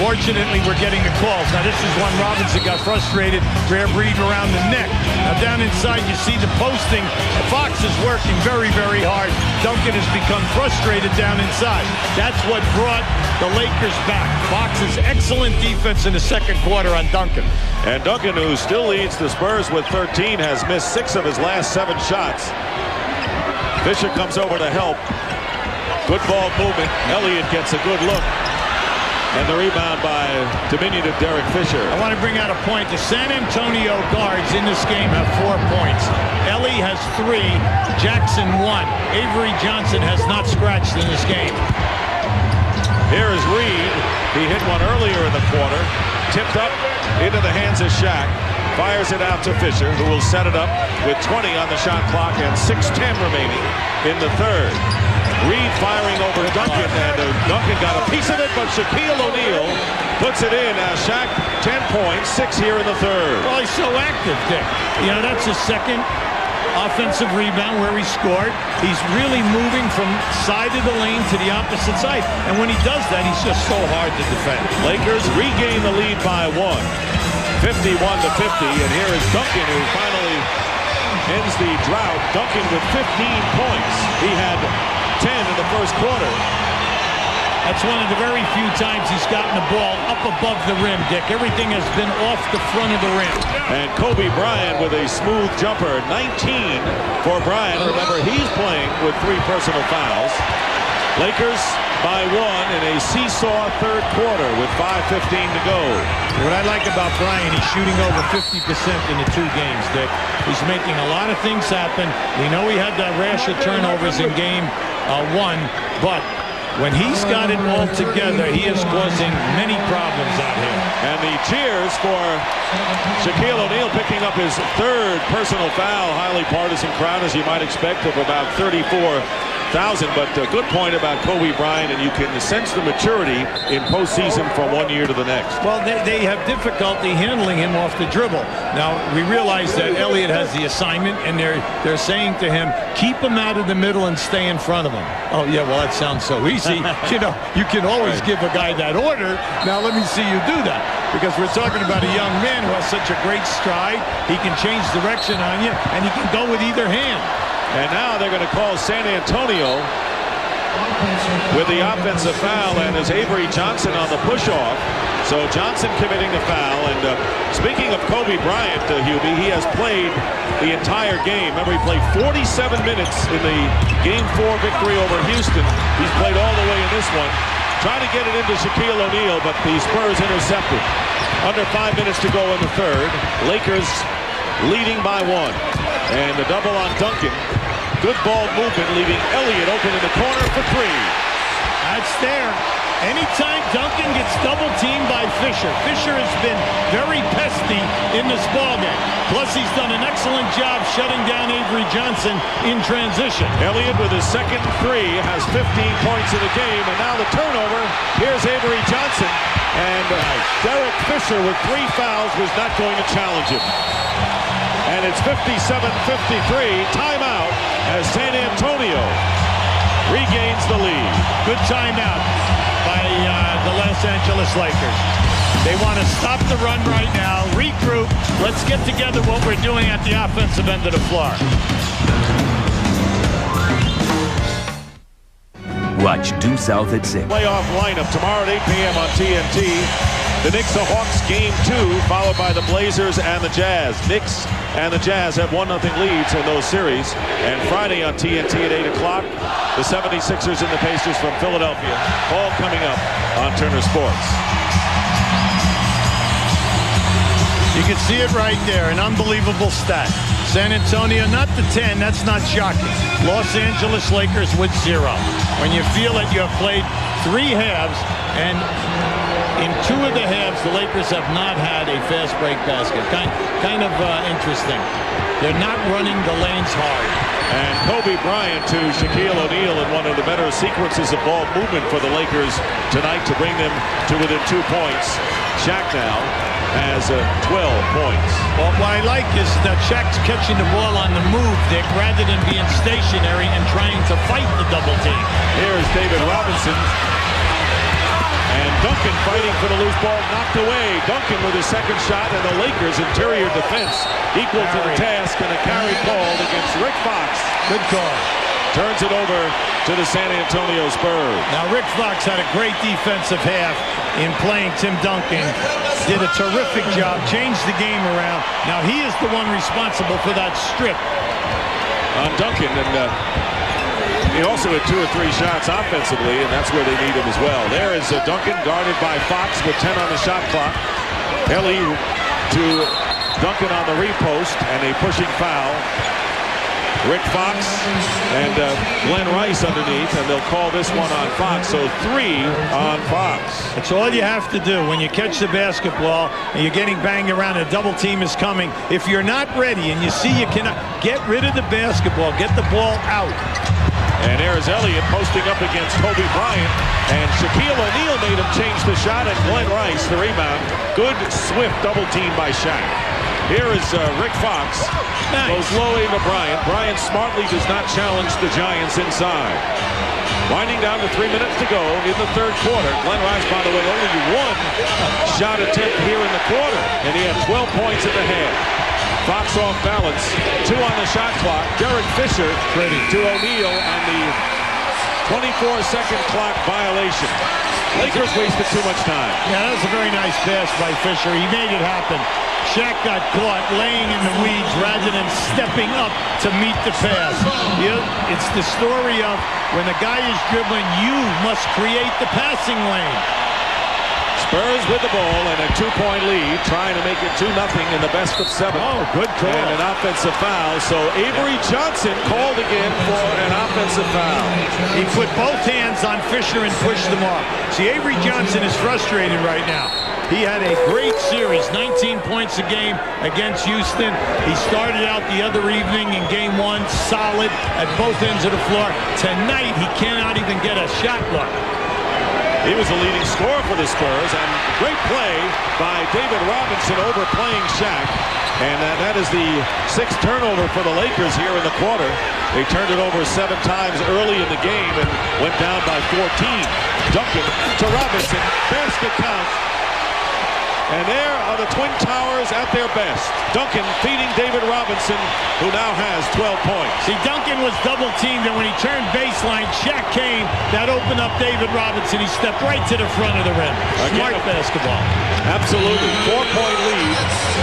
Fortunately, we're getting the calls. Now this is when Robinson got frustrated, grab Reed around the neck. Now down inside, you see the posting. Fox is working very, very hard. Duncan has become frustrated down inside. That's what brought the Lakers back. Fox's excellent defense in the second quarter on Duncan. And Duncan, who still leads the Spurs with 13, has missed 6 of his last 7 shots. Fisher comes over to help. Good ball movement. Elliott gets a good look. And the rebound by diminutive Derek Fisher. I want to bring out a point. The San Antonio guards in this game have 4 points. Ellie has 3. Jackson 1. Avery Johnson has not scratched in this game. Here is Reed. He hit one earlier in the quarter. Tipped up into the hands of Shaq. Fires it out to Fisher, who will set it up with 20 on the shot clock and 6:10 remaining in the third. Reed firing over Duncan, and Duncan got a piece of it, but Shaquille O'Neal puts it in as Shaq 10 points, 6 here in the third. Well, he's so active, Dick. You know, that's his second offensive rebound where he scored. He's really moving from side of the lane to the opposite side. And when he does that, he's just so hard to defend. Lakers regain the lead by 1, 51-50, and here is Duncan, who finally ends the drought. Duncan with 15 points. He had 10 in the first quarter. That's one of the very few times he's gotten the ball up above the rim, Dick. Everything has been off the front of the rim. And Kobe Bryant with a smooth jumper. 19 for Bryant. Remember, he's playing with 3 personal fouls. Lakers by 1 in a seesaw third quarter with 5:15 to go. What I like about Bryant, he's shooting over 50% in the 2 games, Dick. He's making a lot of things happen. We know he had that rash of turnovers in game 1, but when he's got it all together, he is causing many problems out here. And the cheers for Shaquille O'Neal picking up his 3rd personal foul. Highly partisan crowd, as you might expect, of about 34,000. But a good point about Kobe Bryant, and you can sense the maturity in postseason from one year to the next. Well, they have difficulty handling him off the dribble. Now, we realize that Elliott has the assignment, and they're saying to him, keep him out of the middle and stay in front of him. Oh, yeah, well, that sounds so easy. You know, you can always give a guy that order. Now, let me see you do that. Because we're talking about a young man who has such a great stride. He can change direction on you, and he can go with either hand. And now they're going to call San Antonio with the offensive foul, and there's Avery Johnson on the push-off. So Johnson committing the foul. And speaking of Kobe Bryant, Hubie, he has played the entire game. Remember, he played 47 minutes in the Game 4 victory over Houston. He's played all the way in this one. Trying to get it into Shaquille O'Neal, but the Spurs intercepted. Under 5 minutes to go in the third. Lakers leading by 1. And the double on Duncan. Good ball movement, leaving Elliott open in the corner for 3. That's there. Anytime Duncan gets double-teamed by Fisher, Fisher has been very pesty in this ballgame. Plus, he's done an excellent job shutting down Avery Johnson in transition. Elliott with his second 3 has 15 points in the game, and now the turnover. Here's Avery Johnson, and Derek Fisher with 3 fouls was not going to challenge him. And it's 57-53, timeout as San Antonio regains the lead. Good timeout by the Los Angeles Lakers. They want to stop the run right now, regroup. Let's get together what we're doing at the offensive end of the floor. Watch Due South at 6. Playoff lineup tomorrow at 8 p.m. on TNT. The Knicks and Hawks game 2, followed by the Blazers and the Jazz. Knicks and the Jazz have 1-0 leads in those series. And Friday on TNT at 8 o'clock, the 76ers and the Pacers from Philadelphia, all coming up on Turner Sports. You can see it right there, an unbelievable stat. San Antonio, not the 10, that's not shocking. Los Angeles Lakers with 0. When you feel that you have played 3 halves, and in 2 of the halves, the Lakers have not had a fast break basket. Kind of interesting. They're not running the lanes hard. And Kobe Bryant to Shaquille O'Neal in one of the better sequences of ball movement for the Lakers tonight to bring them to within 2 points. Shaq now has 12 points. Well, what I like is that Shaq's catching the ball on the move, Dick, rather than being stationary and trying to fight the double team. Here's David Robinson. And Duncan fighting for the loose ball, knocked away. Duncan with his second shot, and the Lakers' interior defense equal to the task, and a carry called against Rick Fox. Good call. Turns it over to the San Antonio Spurs. Now, Rick Fox had a great defensive half in playing Tim Duncan. Did a terrific job, changed the game around. Now, he is the one responsible for that strip. On Duncan, and he also had 2 or 3 shots offensively, and that's where they need him as well. There is Duncan guarded by Fox with 10 on the shot clock. Ellie to Duncan on the repost, and a pushing foul. Rick Fox and Glenn Rice underneath, and they'll call this one on Fox. So 3 on Fox. That's all you have to do when you catch the basketball and you're getting banged around and a double team is coming. If you're not ready and you see you cannot, get rid of the basketball, get the ball out. And there's Elliott posting up against Kobe Bryant, and Shaquille O'Neal made him change the shot, and Glenn Rice the rebound. Good swift double team by Shaq. Here is Rick Fox. Nice. Goes low into Bryant. Bryant smartly does not challenge the Giants inside. Winding down to 3 minutes to go in the third quarter. Glenn Rice, by the way, only 1 shot attempt here in the quarter, and he had 12 points at the half. Fox off balance. 2 on the shot clock. Derek Fisher to O'Neal, and the 24-second clock violation. Lakers wasted too much time. Yeah, that was a very nice pass by Fisher. He made it happen. Shaq got caught laying in the weeds rather than stepping up to meet the pass. It's the story of when the guy is dribbling, you must create the passing lane. Spurs with the ball and a 2-point lead, trying to make it 2-0 in the best of 7. Oh, good call. And an offensive foul. So Avery Johnson called again for an offensive foul. He put both hands on Fisher and pushed them off. See, Avery Johnson is frustrated right now. He had a great series, 19 points a game against Houston. He started out the other evening in game 1, solid at both ends of the floor. Tonight, he cannot even get a shot look. He was the leading scorer for the Spurs, and great play by David Robinson overplaying Shaq. And that is the 6th turnover for the Lakers here in the quarter. They turned it over 7 times early in the game and went down by 14. Duncan to Robinson, basket count. And there are the Twin Towers at their best. Duncan feeding David Robinson, who now has 12 points. See, Duncan was double-teamed, and when he turned baseline, Shaq came. That opened up David Robinson. He stepped right to the front of the rim. Smart basketball. Absolutely. 4-point lead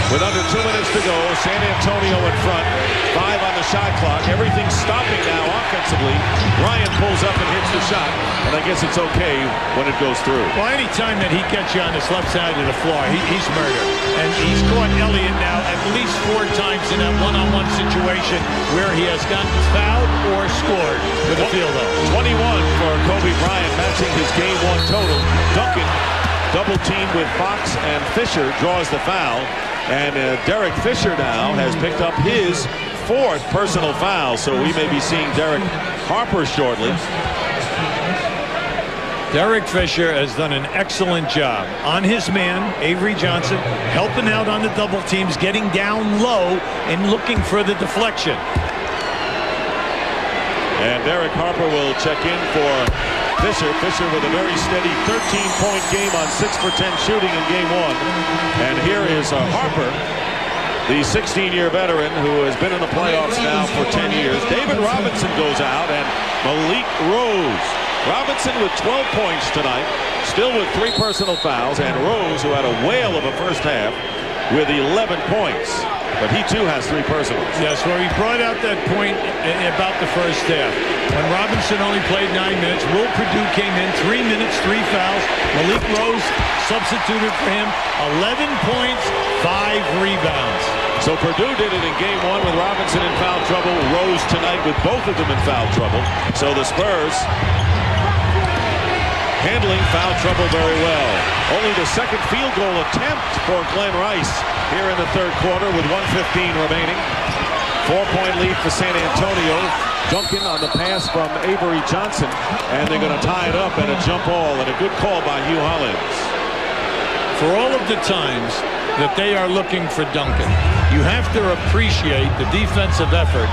with under 2 minutes to go. San Antonio in front. 5 on the shot clock. Everything's stopping now offensively. Bryant pulls up and hits the shot, and I guess it's okay when it goes through. Well, any time that he gets you on this left side of the floor, he's murder. And he's caught Elliott now at least 4 times in that one-on-one situation where he has gotten fouled or scored with a field goal. 21 for Kobe Bryant, matching his game 1 total. Duncan double teamed with Fox, and Fisher draws the foul. And Derek Fisher now has picked up his 4th personal foul, so we may be seeing Derek Harper shortly. Derek Fisher has done an excellent job on his man, Avery Johnson, helping out on the double teams, getting down low and looking for the deflection. And Derek Harper will check in for Fisher. Fisher with a very steady 13-point game on 6 for 10 shooting in game 1. And here is Harper, the 16-year veteran who has been in the playoffs now for 10 years. David Robinson goes out, and Malik Rose. Robinson with 12 points tonight, still with 3 personal fouls, and Rose, who had a whale of a first half, with 11 points. But he too has 3 personals. Yes, well, he brought out that point about the first half. When Robinson only played 9 minutes, Will Perdue came in, 3 minutes, 3 fouls. Malik Rose substituted for him, 11 points, 5 rebounds. So Perdue did it in game 1 with Robinson in foul trouble. Rose tonight with both of them in foul trouble. So the Spurs handling foul trouble very well. Only the 2nd field goal attempt for Glenn Rice here in the 3rd quarter with 1:15 remaining. 4-point lead for San Antonio. Duncan on the pass from Avery Johnson, and they're going to tie it up, and a jump ball, and a good call by Hugh Hollins. for all of the times that they are looking for Duncan, you have to appreciate the defensive effort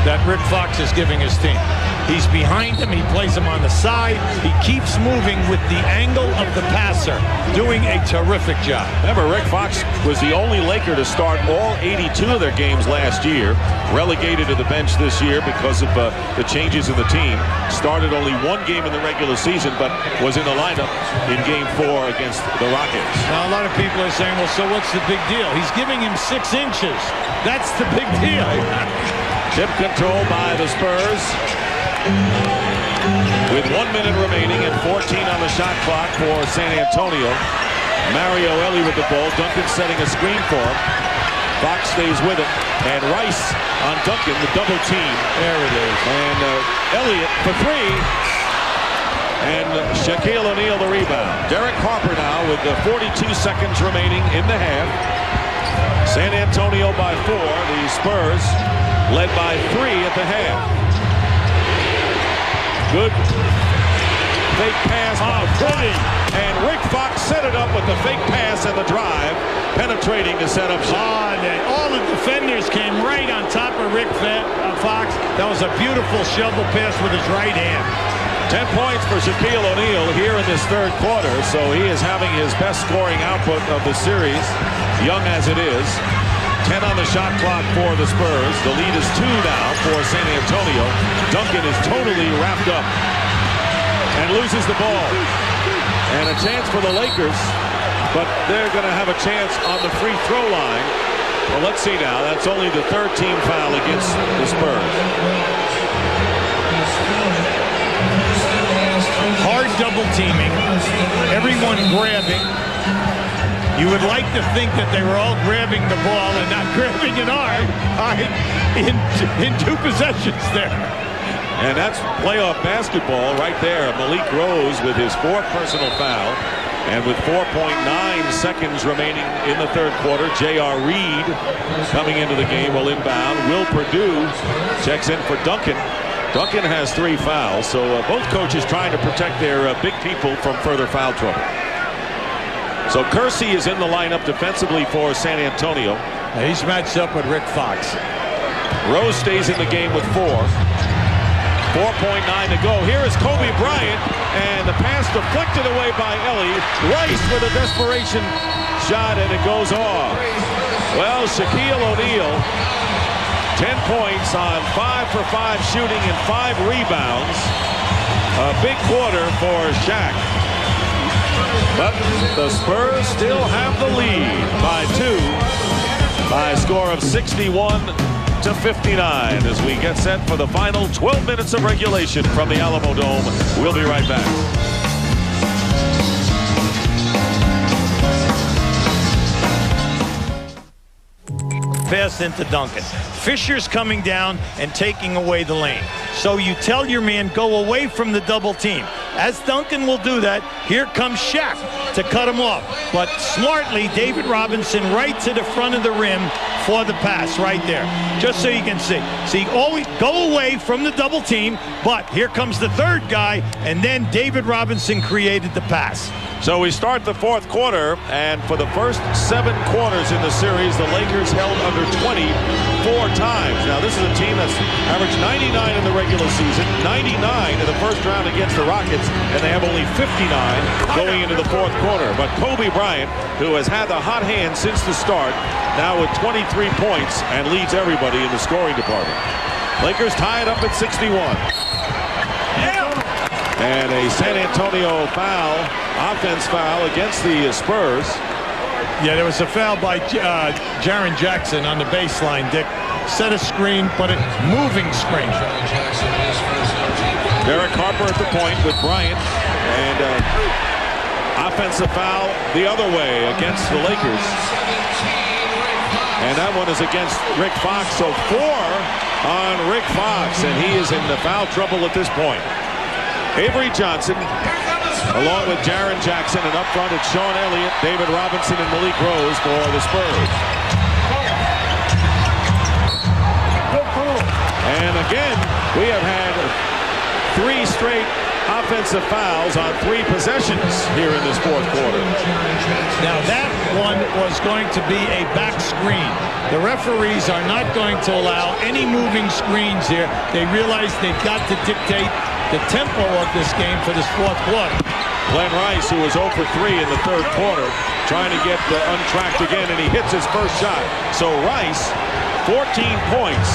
that Rick Fox is giving his team. He's behind him. He plays him on the side. He keeps moving with the angle of the passer, doing a terrific job. Remember, Rick Fox was the only Laker to start all 82 of their games last year. Relegated to the bench this year because of the changes in the team. Started only one game in the regular season, but was in the lineup in Game 4 against the Rockets. Now, a lot of people are saying, well, so what's the big deal? He's giving him 6 inches. That's the big deal. Tip control by the Spurs. With 1 minute remaining and 14 on the shot clock for San Antonio. Mario Elie with the ball. Duncan setting a screen for him. Fox stays with him. And Rice on Duncan, the double team. There it is. And Elliott for 3. And Shaquille O'Neal the rebound. Derek Harper now with 42 seconds remaining in the half. San Antonio by 4. The Spurs led by 3 at the half. Good fake pass by Bryant. And Rick Fox set it up with the fake pass and the drive, penetrating to set up shot. All the defenders came right on top of Rick Fox. That was a beautiful shovel pass with his right hand. 10 points for Shaquille O'Neal here in this third quarter, so he is having his best scoring output of the series, young as it is. 10 on the shot clock for the Spurs. The lead is 2 now for San Antonio. Duncan is totally wrapped up and loses the ball. And a chance for the Lakers, but they're going to have a chance on the free throw line. Well, let's see now. That's only the 3rd team foul against the Spurs. Hard double teaming. Everyone grabbing. You would like to think that they were all grabbing the ball and not grabbing an arm in 2 possessions there. And that's playoff basketball right there. Malik Rose with his 4th personal foul. And with 4.9 seconds remaining in the third quarter, J.R. Reed coming into the game will inbound. Will Perdue checks in for Duncan. Duncan has 3 fouls, so both coaches trying to protect their big people from further foul trouble. So Kersey is in the lineup defensively for San Antonio. He's matched up with Rick Fox. Rose stays in the game with 4. 4.9 to go. Here is Kobe Bryant, and the pass deflected away by Elie. Rice with a desperation shot, and it goes off. Well, Shaquille O'Neal, 10 points on 5 for 5 shooting and 5 rebounds. A big quarter for Shaq. But the Spurs still have the lead by 2 by a score of 61-59 as we get set for the final 12 minutes of regulation from the Alamo Dome. We'll be right back. Pass into Duncan. Fisher's coming down and taking away the lane. So you tell your man, go away from the double team. As Duncan will do that, here comes Shaq to cut him off. But smartly, David Robinson right to the front of the rim for the pass right there. Just so you can see. See, always go away from the double team, but here comes the 3rd guy, and then David Robinson created the pass. So we start the 4th quarter, and for the first 7 quarters in the series, the Lakers held under 20 4 times. Now, this is a team that's averaged 99 in the regular season, 99 in the first round against the Rockets, and they have only 59 going into the 4th quarter. But Kobe Bryant, who has had the hot hand since the start, now with 23 points and leads everybody in the scoring department. Lakers tie it up at 61. And a San Antonio foul, offense foul against the Spurs. Yeah, there was a foul by Jaren Jackson on the baseline, Dick. Set a screen, but a moving screen. Derek Harper at the point with Bryant. And offensive foul the other way against the Lakers. And that one is against Rick Fox. So 4 on Rick Fox, and he is in the foul trouble at this point. Avery Johnson, along with Jaren Jackson, and up front it's Sean Elliott, David Robinson, and Malik Rose for the Spurs. And again, we have had 3 straight offensive fouls on 3 possessions here in this fourth quarter. Now that one was going to be a back screen. The referees are not going to allow any moving screens here. They realize they've got to dictate the tempo of this game for this fourth quarter. Glenn Rice, who was 0 for 3 in the third quarter, trying to get untracked again, and he hits his first shot. So Rice, 14 points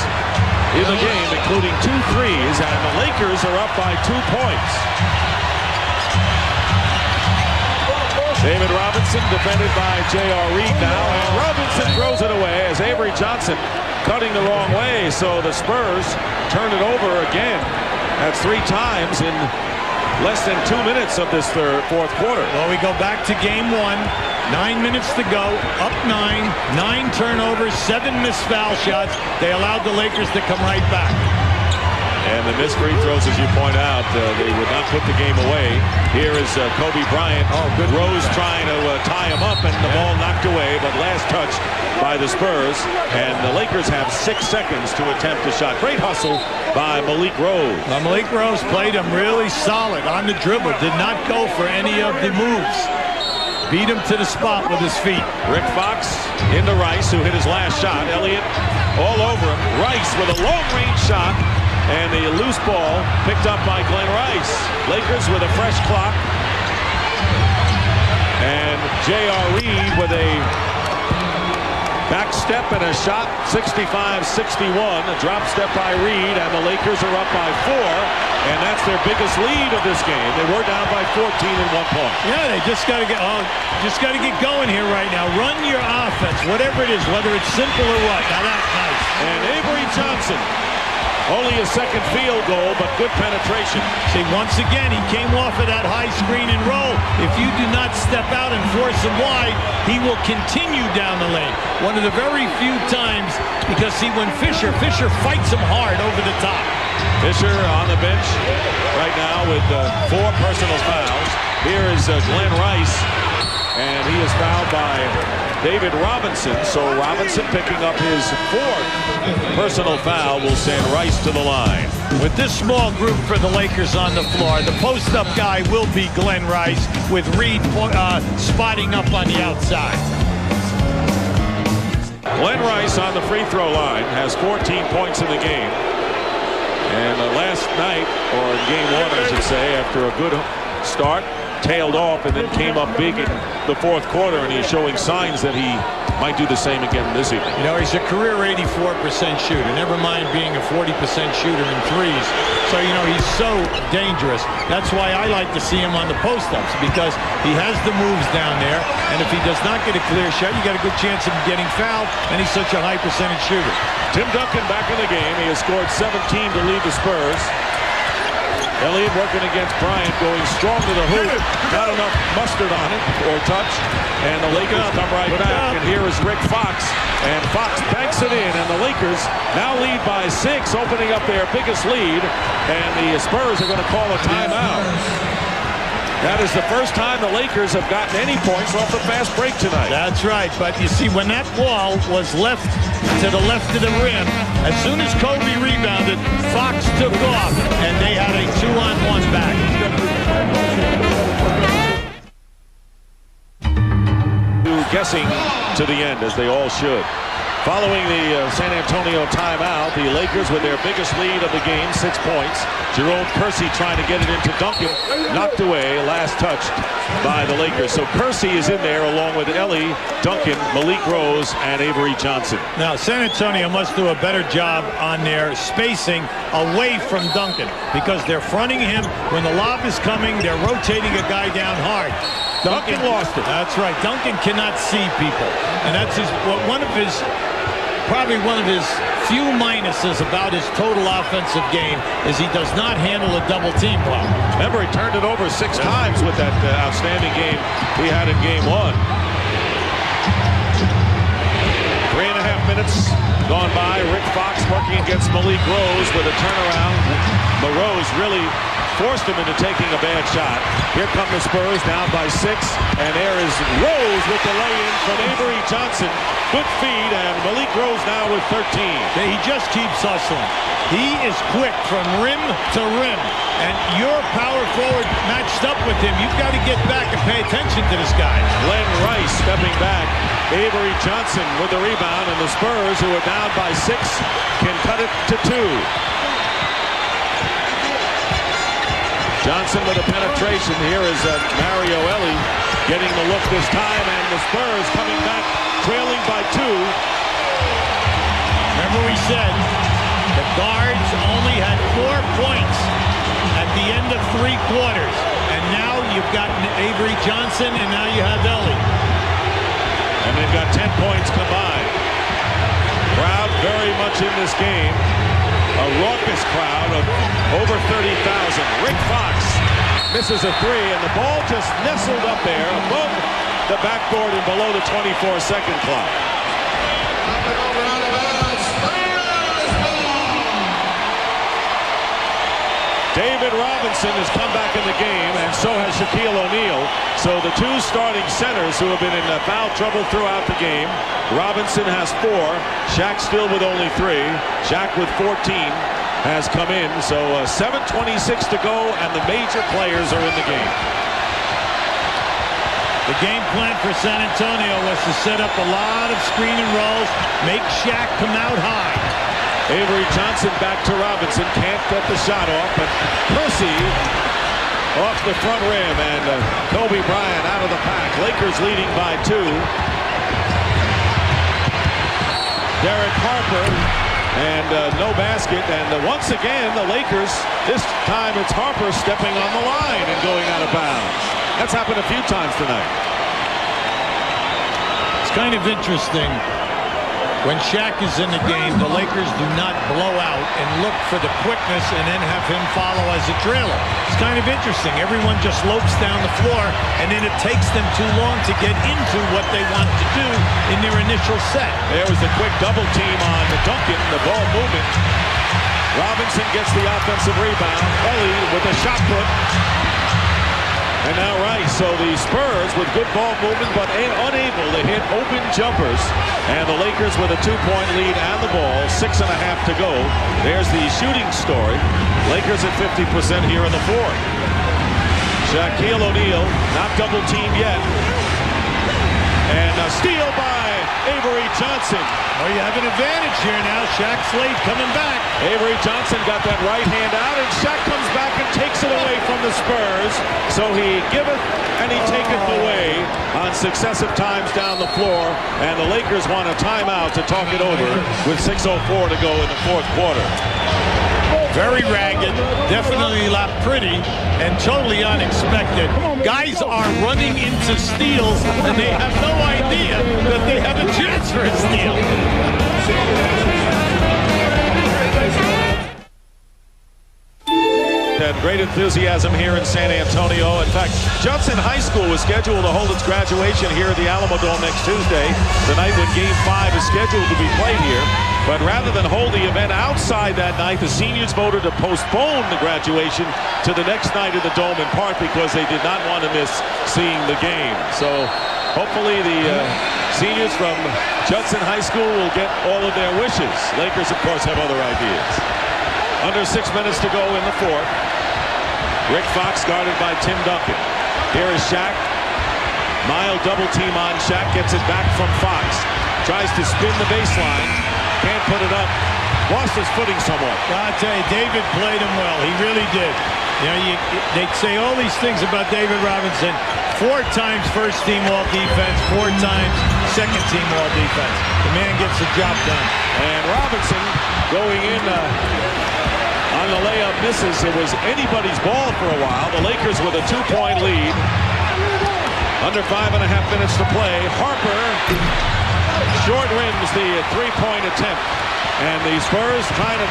in the game, including 2 threes, and the Lakers are up by 2 points. David Robinson defended by J.R. Reed now, and Robinson throws it away as Avery Johnson cutting the wrong way. So the Spurs turn it over again. That's 3 times in less than 2 minutes of this fourth quarter. Well, we go back to game 1. 9 minutes to go, up 9, 9 turnovers, 7 missed foul shots. They allowed the Lakers to come right back. And the missed free throws, as you point out, they would not put the game away. Here is Kobe Bryant. Good. Rose trying to tie him up, and the ball knocked away, but last touch by the Spurs. And the Lakers have 6 seconds to attempt a shot. Great hustle by Malik Rose. Malik Rose played him really solid on the dribble. Did not go for any of the moves. Beat him to the spot with his feet. Rick Fox into Rice, who hit his last shot. Elliott all over him. Rice with a long-range shot. And the loose ball picked up by Glenn Rice. Lakers with a fresh clock. And J.R. Reed with a back step and a shot, 65-61. A drop step by Reed, and the Lakers are up by 4. And that's their biggest lead of this game. They were down by 14 at 1 point. Yeah, they just got to get going here right now. Run your offense, whatever it is, whether it's simple or what. Now that's nice. And Avery Johnson, only a second field goal, but good penetration. See, once again, he came off of that high screen and roll. If you do not step out and force him wide, he will continue down the lane. One of the very few times, because see, when Fisher fights him hard over the top. Fisher on the bench right now with 4 personal fouls. Here is Glenn Rice, and he is fouled by David Robinson. So Robinson picking up his 4th personal foul will send Rice to the line. With this small group for the Lakers on the floor, the post-up guy will be Glenn Rice, with Reed spotting up on the outside. Glenn Rice on the free throw line has 14 points in the game. And last night, or in game 1, I should say, after a good start, tailed off and then came up big in the fourth quarter, and he's showing signs that he might do the same again this evening. You know, he's a career 84% shooter, never mind being a 40% shooter in threes. So, you know, he's so dangerous. That's why I like to see him on the post-ups, because he has the moves down there, and if he does not get a clear shot, you got a good chance of him getting fouled, and he's such a high percentage shooter. Tim Duncan back in the game. He has scored 17 to lead the Spurs. Elliott working against Bryant, going strong to the hoop. Not enough mustard on it or touch. And the Lakers come right back. And here is Rick Fox. And Fox banks it in. And the Lakers now lead by 6, opening up their biggest lead. And the Spurs are going to call a timeout. That is the first time the Lakers have gotten any points off the fast break tonight. That's right. But you see, when that ball was left to the left of the rim, as soon as Kobe rebounded, Fox took off, and they had a 2-on-1 back. Guessing to the end, as they all should. Following the San Antonio timeout, the Lakers with their biggest lead of the game, 6 points. Jerome Kersey trying to get it into Duncan, knocked away, last touched by the Lakers. So Kersey is in there along with Ellie, Duncan, Malik Rose, and Avery Johnson. Now, San Antonio must do a better job on their spacing away from Duncan, because they're fronting him. When the lob is coming, they're rotating a guy down hard. Duncan lost it. That's right. Duncan cannot see people, and that's probably one of his few minuses about his total offensive game is he does not handle a double team well. Remember, he turned it over 6 times with that outstanding game he had in game 1. 3.5 minutes gone by. Rick Fox working against Malik Rose with a turnaround. Rose really forced him into taking a bad shot. Here come the Spurs down by 6, and there is Rose with the lay-in from Avery Johnson. Good feed, and Malik Rose now with 13. He just keeps hustling. He is quick from rim to rim, and your power forward matched up with him. You've got to get back and pay attention to this guy. Glenn Rice stepping back. Avery Johnson with the rebound, and the Spurs, who are down by 6, can cut it to 2. Johnson with a penetration. Here is Mario Ellie getting the look this time, and the Spurs coming back, trailing by 2. Remember we said the guards only had 4 points at the end of 3 quarters, and now you've got Avery Johnson, and now you have Ellie. And they've got 10 points combined. Crowd very much in this game. A raucous crowd of over 30,000. Rick Fox misses a 3, and the ball just nestled up there above the backboard and below the 24-second clock. David Robinson has come back in the game, and so has Shaquille O'Neal. So the 2 starting centers who have been in foul trouble throughout the game. Robinson has 4. Shaq still with only 3. Shaq with 14 has come in. So 7:26 to go, and the major players are in the game. The game plan for San Antonio was to set up a lot of screen and rolls, make Shaq come out high. Avery Johnson back to Robinson. Can't get the shot off, but Percy off the front rim, and Kobe Bryant out of the pack. Lakers leading by 2. Derek Harper, and no basket. And once again, the Lakers, this time it's Harper stepping on the line and going out of bounds. That's happened a few times tonight. It's kind of interesting. When Shaq is in the game, the Lakers do not blow out and look for the quickness and then have him follow as a trailer. It's kind of interesting. Everyone just lopes down the floor, and then it takes them too long to get into what they want to do in their initial set. There was the quick double team on Duncan, the ball movement. Robinson gets the offensive rebound. Ellie with a shot put. And now Rice. So the Spurs with good ball movement, but unable to hit open jumpers. And the Lakers with a 2-point lead and the ball. 6.5 to go. There's the shooting story. Lakers at 50% here in the 4th. Shaquille O'Neal not double teamed yet. And a steal by Avery Johnson. Well, you have an advantage here now. Shaq's late coming back. Avery Johnson got that right hand out, and Shaq comes back and takes it away from the Spurs. So he giveth and he taketh away on successive times down the floor. And the Lakers want a timeout to talk it over with 6:04 to go in the 4th quarter. Very ragged, definitely not pretty, and totally unexpected. Guys are running into steals, and they have no idea that they have a chance for a steal. And great enthusiasm here in San Antonio. In fact, Judson High School was scheduled to hold its graduation here at the Alamo Dome next Tuesday, the night when Game 5 is scheduled to be played here. But rather than hold the event outside that night, the seniors voted to postpone the graduation to the next night of the Dome, in part because they did not want to miss seeing the game. So hopefully the seniors from Judson High School will get all of their wishes. Lakers, of course, have other ideas. Under 6 minutes to go in the 4th. Rick Fox guarded by Tim Duncan. Here is Shaq. Mild double team on Shaq. Gets it back from Fox. Tries to spin the baseline. Can't put it up. Lost his footing somewhat. I'll tell you, David played him well. He really did. You know, they say all these things about David Robinson. 4 times first team all defense, 4 times second team all defense. The man gets the job done. And Robinson going in on the layup misses. It was anybody's ball for a while. The Lakers with a 2-point lead. Under 5.5 minutes to play. Harper short rims the 3-point attempt. And the Spurs trying to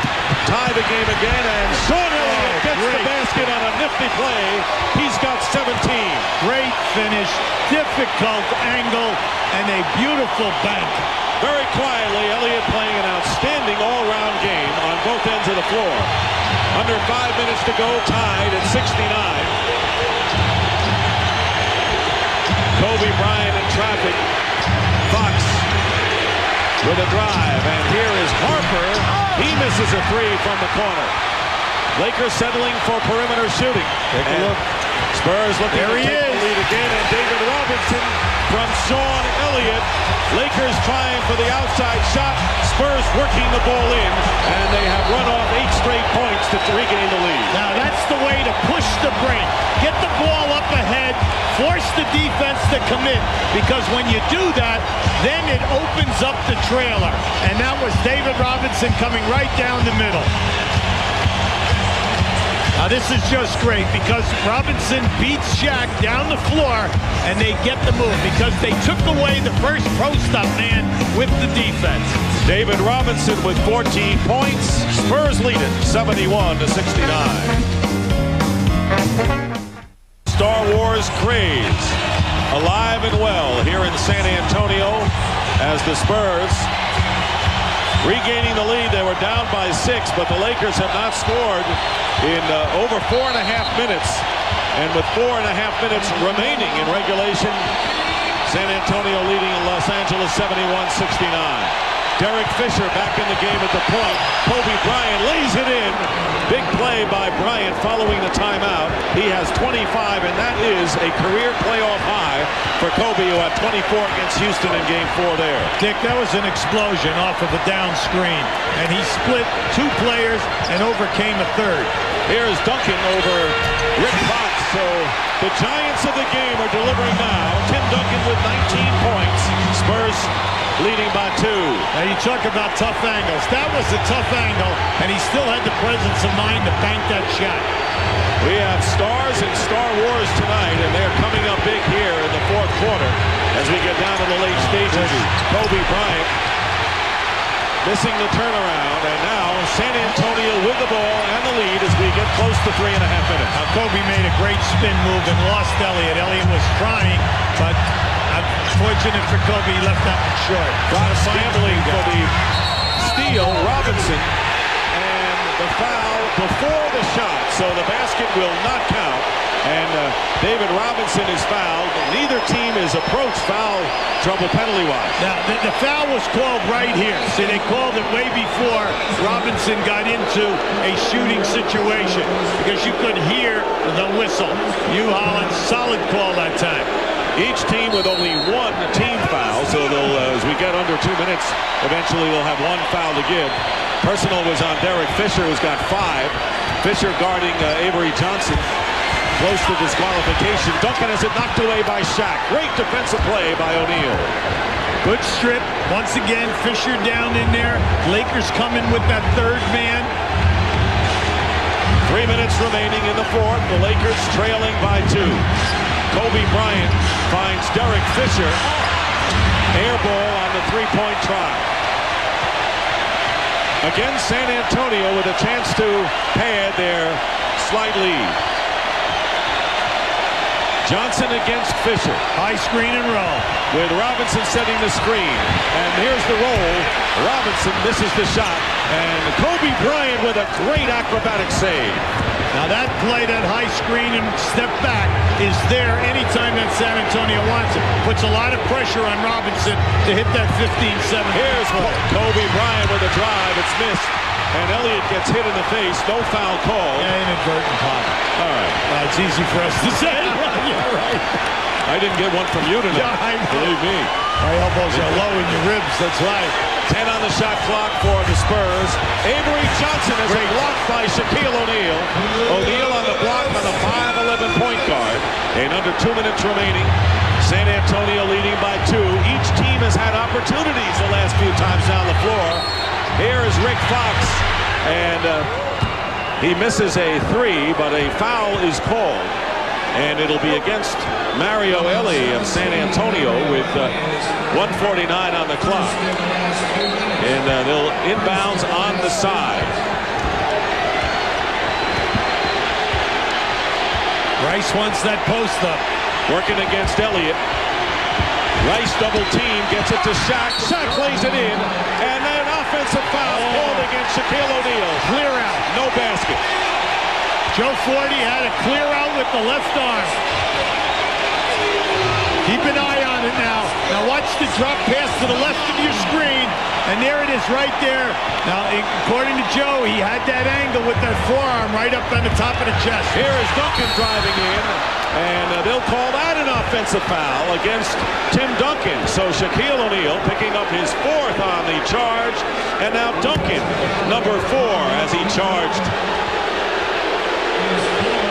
tie the game again. And Sean Elliott gets the basket on a nifty play. He's got 17. Great finish, difficult angle, and a beautiful bank. Very quietly, Elliott playing an outstanding all-round game on both ends of the floor. Under 5 minutes to go, tied at 69. Kobe Bryant in traffic. Fox with a drive, and here is Harper. He misses a three from the corner. Lakers settling for perimeter shooting. Take a look. Spurs looking to take the lead again, and David Robinson from Sean Elliott. Lakers trying for the outside shot. Spurs working the ball in, and they have run off 8 straight points to regain the lead. Now that's the way to push the break. Get the ball up ahead, force the defense to commit, because when you do that, then it opens up the trailer. And that was David Robinson coming right down the middle. Now this is just great because Robinson beats Shaq down the floor, and they get the move because they took away the first post-up man with the defense. David Robinson with 14 points. Spurs lead it 71-69. Star Wars craze alive and well here in San Antonio as the Spurs regaining the lead. They were down by 6, but the Lakers have not scored in over 4.5 minutes. And with 4.5 minutes remaining in regulation, San Antonio leading in Los Angeles 71-69. Derek Fisher back in the game at the point. Kobe Bryant lays it in. Big play by Bryant following the timeout. He has 25, and that is a career playoff high for Kobe, who had 24 against Houston in Game 4 there. Dick, that was an explosion off of a down screen, and he split 2 players and overcame a third. Here's Duncan over Rick Fox. So the Giants of the game are delivering now. Tim Duncan with 19 points. Spurs leading by 2. Now you talk about tough angles. That was a tough angle, and he still had the presence of mind to bank that shot. We have stars and Star Wars tonight, and they're coming up big here in the 4th quarter as we get down to the late stages. Kobe Bryant missing the turnaround, and now San Antonio with the ball and the lead as we get close to 3.5 minutes. Now Kobe made a great spin move and lost Elliott. Elliott was trying, but unfortunate for Kobe, he left that one short. Scrambling for the steal, Robinson, and the foul before the shot, so the basket will not count. And David Robinson is fouled. Neither team is approached foul trouble penalty-wise. Now, the foul was called right here. See, they called it way before Robinson got into a shooting situation because you could hear the whistle. New Holland, solid call that time. Each team with only 1 team foul, so they'll, as we get under 2 minutes, eventually they'll have 1 foul to give. Personal was on Derek Fisher, who's got 5. Fisher guarding Avery Johnson. Close to disqualification. Duncan has it knocked away by Shaq. Great defensive play by O'Neal. Good strip. Once again, Fisher down in there. Lakers coming with that 3rd man. 3 minutes remaining in the 4th. The Lakers trailing by 2. Kobe Bryant finds Derek Fisher. Air ball on the 3-point try. Again, San Antonio with a chance to pad their slight lead. Johnson against Fisher. High screen and roll. With Robinson setting the screen. And here's the roll. Robinson misses the shot. And Kobe Bryant with a great acrobatic save. Now that play, that high screen and step back is there anytime that San Antonio wants it. Puts a lot of pressure on Robinson to hit that 15-7. Here's Kobe Bryant with a drive. It's missed. And Elliott gets hit in the face. No foul call. Yeah, inadvertent pop. All right. It's easy for us to say. You're right. I didn't get one from you tonight. Yeah, believe me. My elbows are low in your ribs. That's right. 10 on the shot clock for the Spurs. Avery Johnson is a block by Shaquille O'Neal. O'Neal on the block on the 5'11" point guard. And under 2 minutes remaining, San Antonio leading by 2. Each team has had opportunities the last few times down the floor. Here is Rick Fox, and he misses a 3, but a foul is called. And it'll be against Mario Elie of San Antonio with 1:49 on the clock. And they'll inbounds on the side. Rice wants that post up. Working against Elliott. Rice double team, gets it to Shaq. Shaq plays it in, and then off offensive foul called against Shaquille O'Neal. Clear out. No basket. Joe Forty had a clear out with the left arm. Keep an eye on it now. Now watch the drop pass to the left of your screen. And there it is right there. Now, according to Joe, he had that angle with that forearm right up on the top of the chest. Here is Duncan driving in. And they'll call that an offensive foul against Tim Duncan. So Shaquille O'Neal picking up his 4th on the charge. And now Duncan, number 4, as he charged.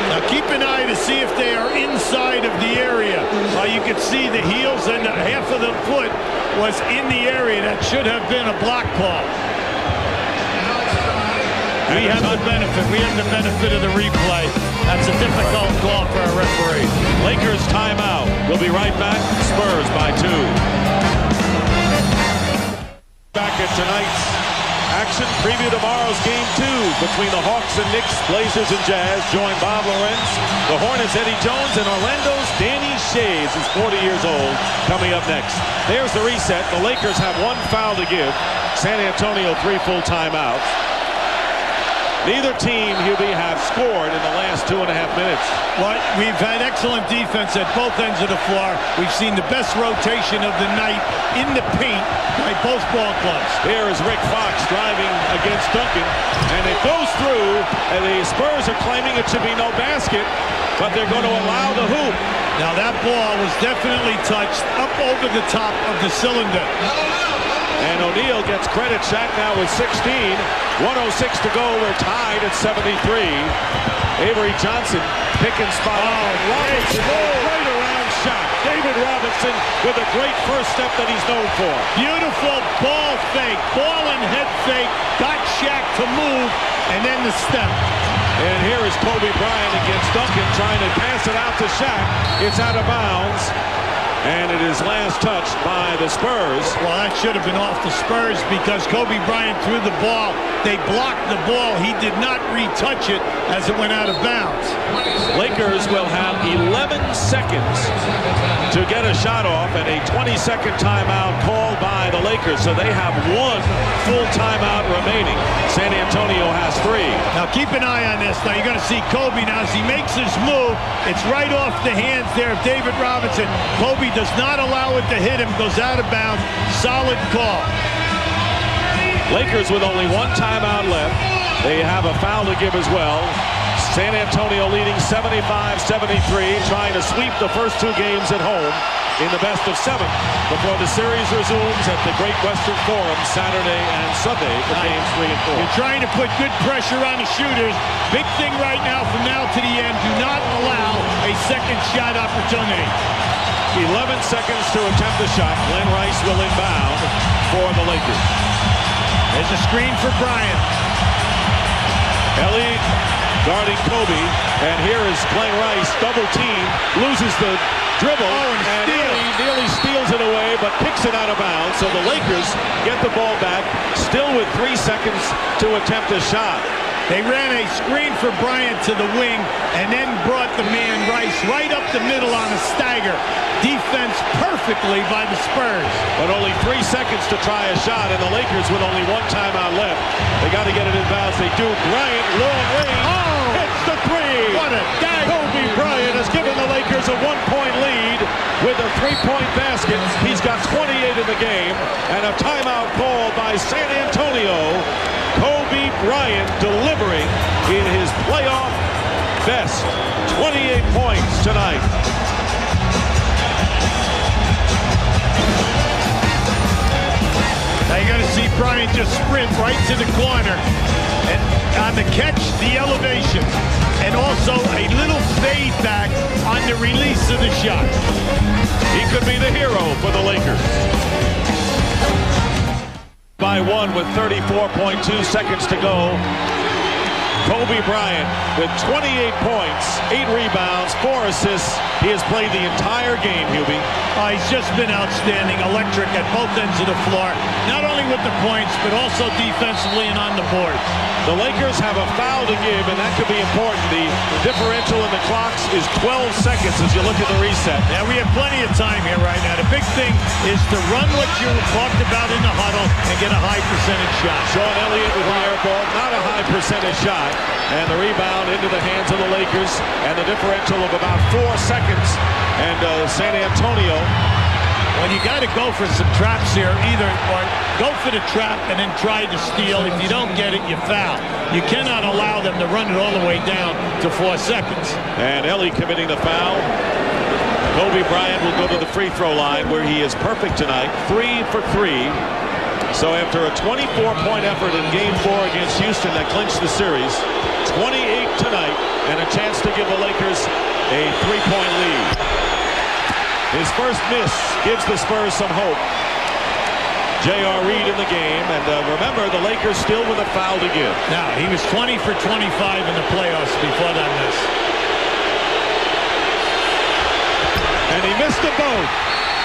Now keep an eye to see if they are inside of the area. You can see the heels and half of the foot was in the area. That should have been a block call. We have the benefit. We have the benefit of the replay. That's a difficult call for a referee. Lakers timeout. We'll be right back. Spurs by 2. Back at tonight's action. Preview tomorrow's game 2 between the Hawks and Knicks, Blazers and Jazz. Join Bob Lorenz, the Hornets, Eddie Jones, and Orlando's Danny Shays is 40 years old. Coming up next. There's the reset. The Lakers have 1 foul to give. San Antonio 3 full timeouts. Neither team, Hubie, have scored in the last 2.5 minutes. Well, we've had excellent defense at both ends of the floor. We've seen the best rotation of the night in the paint by both ball clubs. Here is Rick Fox driving against Duncan, and it goes through, and the Spurs are claiming it should be no basket, but they're going to allow the hoop. Now that ball was definitely touched up over the top of the cylinder. And O'Neal gets credit. Shaq now with 16. 1:06 to go. We're tied at 73. Avery Johnson picking spot. Robinson right around Shaq. David Robinson with a great first step that he's known for. Beautiful ball fake. Ball and head fake. Got Shaq to move. And then the step. And here is Kobe Bryant against Duncan trying to pass it out to Shaq. It's out of bounds. And it is last touched by the Spurs. Well, that should have been off the Spurs because Kobe Bryant threw the ball. They blocked the ball. He did not retouch it as it went out of bounds. Lakers will have 11 seconds to get a shot off and a 20-second timeout called by the Lakers. So they have 1 full timeout remaining. San Antonio has 3. Now keep an eye on this. Now you're going to see Kobe now as he makes his move. It's right off the hands there of David Robinson. Kobe does not allow it to hit him. Goes out of bounds. Solid call. Lakers with only 1 timeout left. They have a foul to give as well. San Antonio leading 75-73, trying to sweep the first 2 games at home in the best of 7 before the series resumes at the Great Western Forum Saturday and Sunday for games 3 and 4. You're trying to put good pressure on the shooters. Big thing right now from now to the end, do not allow a second shot opportunity. 11 seconds to attempt the shot. Glenn Rice will inbound for the Lakers. There's a screen for Bryant. Ellie guarding Kobe, and here is Glenn Rice, double team, loses the dribble, and nearly steals it away, but kicks it out of bounds. So the Lakers get the ball back, still with 3 seconds to attempt a shot. They ran a screen for Bryant to the wing and then brought the man Rice right up the middle on a stagger. Defense perfectly by the Spurs. But only 3 seconds to try a shot, and the Lakers with only 1 timeout left. They got to get it in bounds. They do. Bryant, long range, hits the 3. What a dagger. Kobe Bryant has given the Lakers a 1-point lead with a 3-point basket. He's got 28 in the game, and a timeout called by San Antonio. Kobe Bryant delivering in his playoff best. 28 points tonight. Now you're going to see Bryant just sprint right to the corner. And on the catch, the elevation. And also a little fade back on the release of the shot. He could be the hero for the Lakers. By 1 with 34.2 seconds to go. Kobe Bryant with 28 points, 8 rebounds, 4 assists. He has played the entire game, Hubie. He's just been outstanding, electric at both ends of the floor, not only with the points, but also defensively and on the boards. The Lakers have a foul to give, and that could be important. The differential in the clocks is 12 seconds as you look at the reset. Yeah, we have plenty of time here right now. The big thing is to run what you talked about in the huddle and get a high percentage shot. Sean Elliott with the air ball, not a high percentage shot. And the rebound into the hands of the Lakers, and the differential of about 4 seconds. And San Antonio. Well, you got to go for some traps here, either or go for the trap and then try to steal. If you don't get it, you foul. You cannot allow them to run it all the way down to 4 seconds. And Ellie committing the foul. Kobe Bryant will go to the free throw line where he is perfect tonight, 3 for 3. So after a 24-point effort in Game 4 against Houston that clinched the series, 28 tonight, and a chance to give the Lakers a 3-point lead. His first miss gives the Spurs some hope. J.R. Reed in the game, and remember, the Lakers still with a foul to give. Now, he was 20 for 25 in the playoffs before that miss. And he missed them both.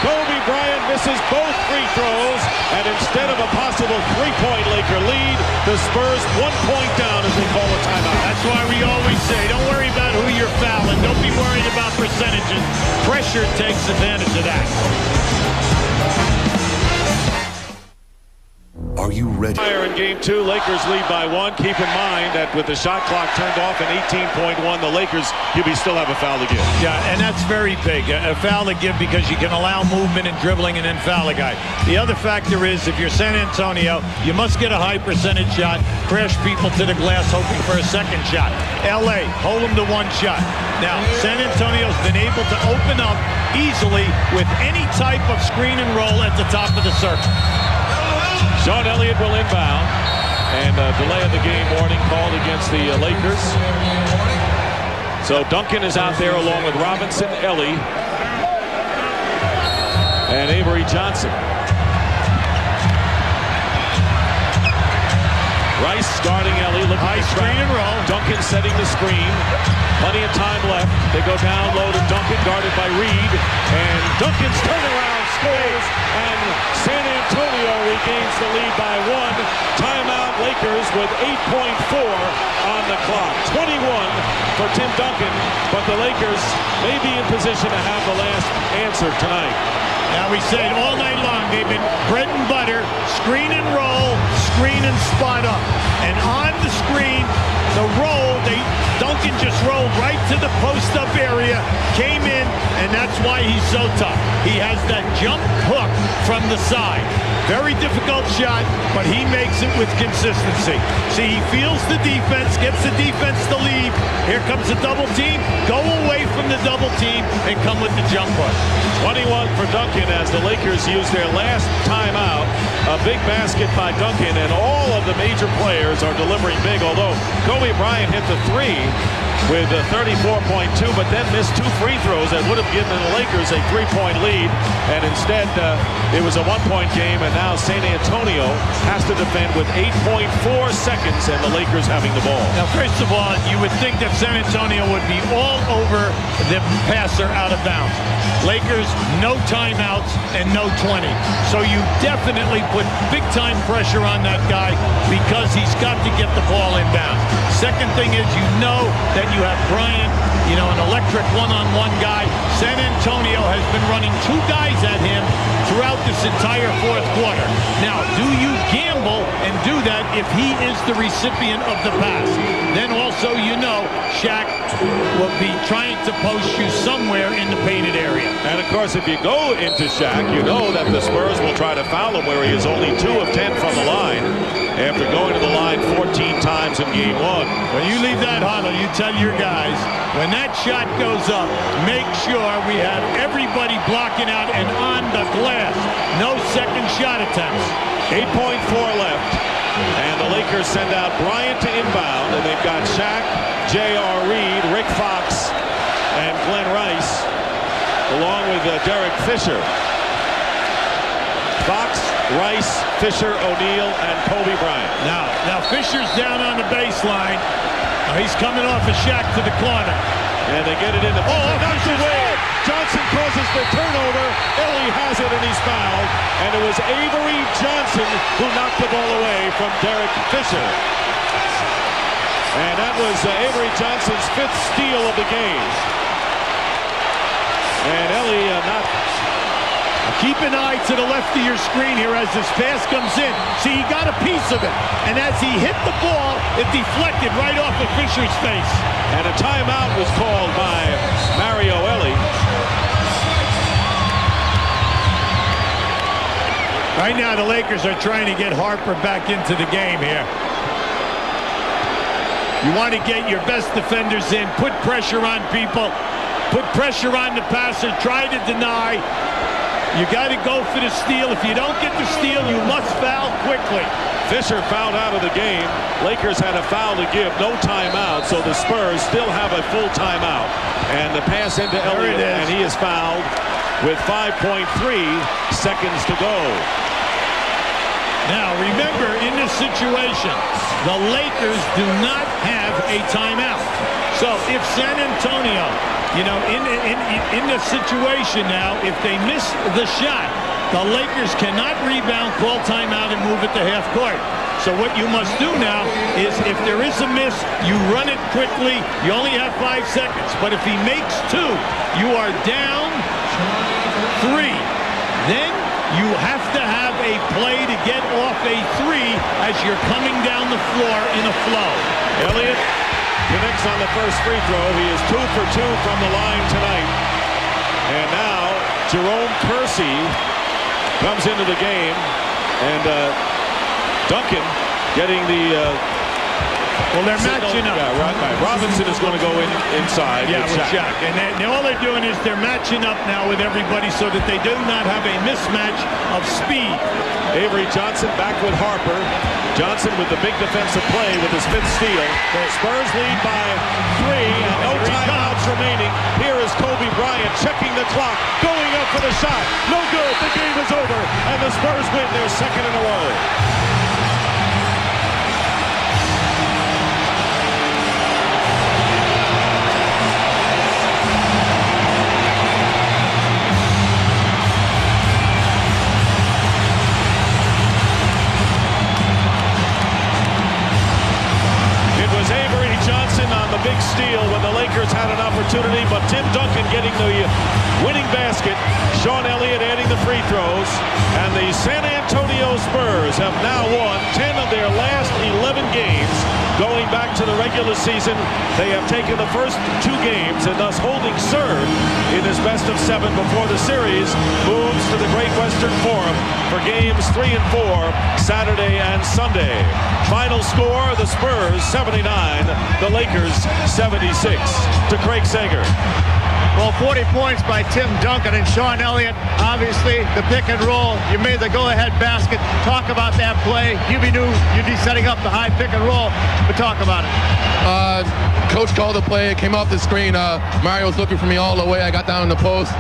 Kobe Bryant misses both free throws, and instead of a possible 3-point Laker lead, the Spurs 1 point down as they call a timeout. That's why we always say, don't worry about who you're fouling. Don't be worried about percentages. Pressure takes advantage of that. Are you ready? In Game 2, Lakers lead by 1. Keep in mind that with the shot clock turned off in 18.1, the Lakers, Hubie, still have a foul to give. Yeah, and that's very big. A foul to give because you can allow movement and dribbling and then foul a guy. The other factor is if you're San Antonio, you must get a high percentage shot, crash people to the glass hoping for a second shot. L.A., hold them to 1 shot. Now, San Antonio's been able to open up easily with any type of screen and roll at the top of the circle. Sean Elliott will inbound, and delay of the game warning called against the Lakers. So Duncan is out there along with Robinson, Ellie, and Avery Johnson. Rice guarding Ellie, looking high screen and roll. Duncan setting the screen. Plenty of time left. They go down low to Duncan, guarded by Reed, and Duncan's turnaround scores, and San Antonio regains the lead by 1. Timeout Lakers with 8.4 on the clock. 21 for Tim Duncan, but the Lakers may be in position to have the last answer tonight. Now we said all night long they've been bread and butter, screen and roll, screen and spot up. And on the screen, the roll, Duncan just rolled right to the post-up area, came in, and that's why he's so tough. He has that jump hook from the side. Very difficult shot, but he makes it with consistency. See, he feels the defense, gets the defense to leave. Here comes the double team. Go away from the double team and come with the jump hook. 21 for Duncan as the Lakers use their last timeout. A big basket by Duncan, and all of the major players are delivering big, although Kobe Bryant hit the 3 with 34.2, but then missed 2 free throws that would have given the Lakers a 3-point lead, and instead it was a 1-point game, and now San Antonio has to defend with 8.4 seconds, and the Lakers having the ball. Now, first of all, you would think that San Antonio would be all over the passer out of bounds. Lakers, no timeouts and no 20. So you definitely put big-time pressure on that guy because he's got to get the ball inbound. Second thing is, you know that you have Bryant, an electric one-on-one guy. San Antonio has been running 2 guys at him throughout this entire 4th quarter. Now, do you gamble and do that if he is the recipient of the pass? Then also, Shaq will be trying to post you somewhere in the painted area. And of course, if you go into Shaq, you know that the Spurs will try to foul him where he is only 2 of 10 from the line after going to the line 14 times in Game 1. When you leave that huddle, you tell your guys, when that shot goes up, make sure we have everybody blocking out and on the glass. No second shot attempts. 8.4 left. And the Lakers send out Bryant to inbound, and they've got Shaq, J.R. Reed, Rick Fox, and Glenn Rice, along with Derek Fisher. Fox, Rice, Fisher, O'Neal, and Kobe Bryant. Now Fisher's down on the baseline. He's coming off a Shaq to the corner. And they get it in the knocks away. Johnson causes the turnover. Ellie has it, and he's fouled. And it was Avery Johnson who knocked the ball away from Derek Fisher. And that was Avery Johnson's 5th steal of the game. And Ellie not... Keep an eye to the left of your screen here as this pass comes in. See, he got a piece of it. And as he hit the ball, it deflected right off of Fisher's face. And a timeout was called by Mario Ellie. Right now, the Lakers are trying to get Harper back into the game here. You want to get your best defenders in, put pressure on people, put pressure on the passer, try to deny. You got to go for the steal. If you don't get the steal, you must foul quickly. Fisher fouled out of the game. Lakers had a foul to give, no timeout, so the Spurs still have a full timeout. And the pass into Elliott, and he is fouled with 5.3 seconds to go. Now, remember, in this situation, the Lakers do not have a timeout. So if San Antonio, you know, in this situation now, if they miss the shot, the Lakers cannot rebound, call timeout, and move it to half court. So what you must do now is, if there is a miss, you run it quickly. You only have 5 seconds. But if he makes 2, you are down 3. Then you have to have a play to get off a 3 as you're coming down the floor in a flow. Elliott connects on the first free throw. He is 2 for 2 from the line tonight. And now Jerome Kersey comes into the game, and Duncan getting the well, they're matching up. Yeah, right. Robinson is going to go inside. Yeah, with Shaq. And all they're doing is they're matching up now with everybody so that they do not have a mismatch of speed. Avery Johnson back with Harper. Johnson with the big defensive play with his 5th steal. The Spurs lead by 3 and no timeouts remaining. Here is Kobe Bryant checking the clock, going up for the shot. No good. The game is over, and the Spurs win their 2nd in a row. Big steal when the Lakers had an opportunity, but Tim Duncan getting the winning basket. Sean Elliott adding the free throws, and the San Antonio Spurs have now won 10 of their last 11 games. Going back to the regular season, they have taken the first 2 games and thus holding serve in this best of 7 before the series moves to the Great Western Forum for games 3 and 4 Saturday and Sunday. Final score, the Spurs 79, the Lakers 76. To Craig Sager. Well, 40 points by Tim Duncan and Sean Elliott. Obviously, the pick and roll. You made the go-ahead basket. Talk about that play. You knew you'd be setting up the high pick and roll, but talk about it. Coach called the play. It came off the screen. Mario was looking for me all the way. I got down in the post.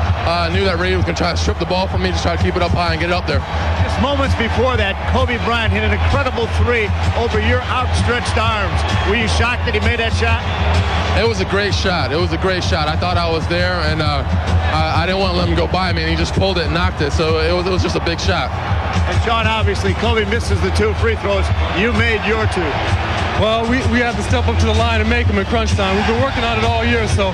Knew that Ray was going to try to strip the ball from me, just try to keep it up high and get it up there. Just moments before that, Kobe Bryant hit an incredible 3 over your outstretched arms. Were you shocked that he made that shot? It was a great shot. It was a great shot. I thought I was there, and I didn't want to let him go by me, and he just pulled it and knocked it. So it was just a big shot. And Sean, obviously, Kobe misses the 2 free throws. You made your 2. Well, we had to step up to the line and make them in crunch time. We've been working on it all year, so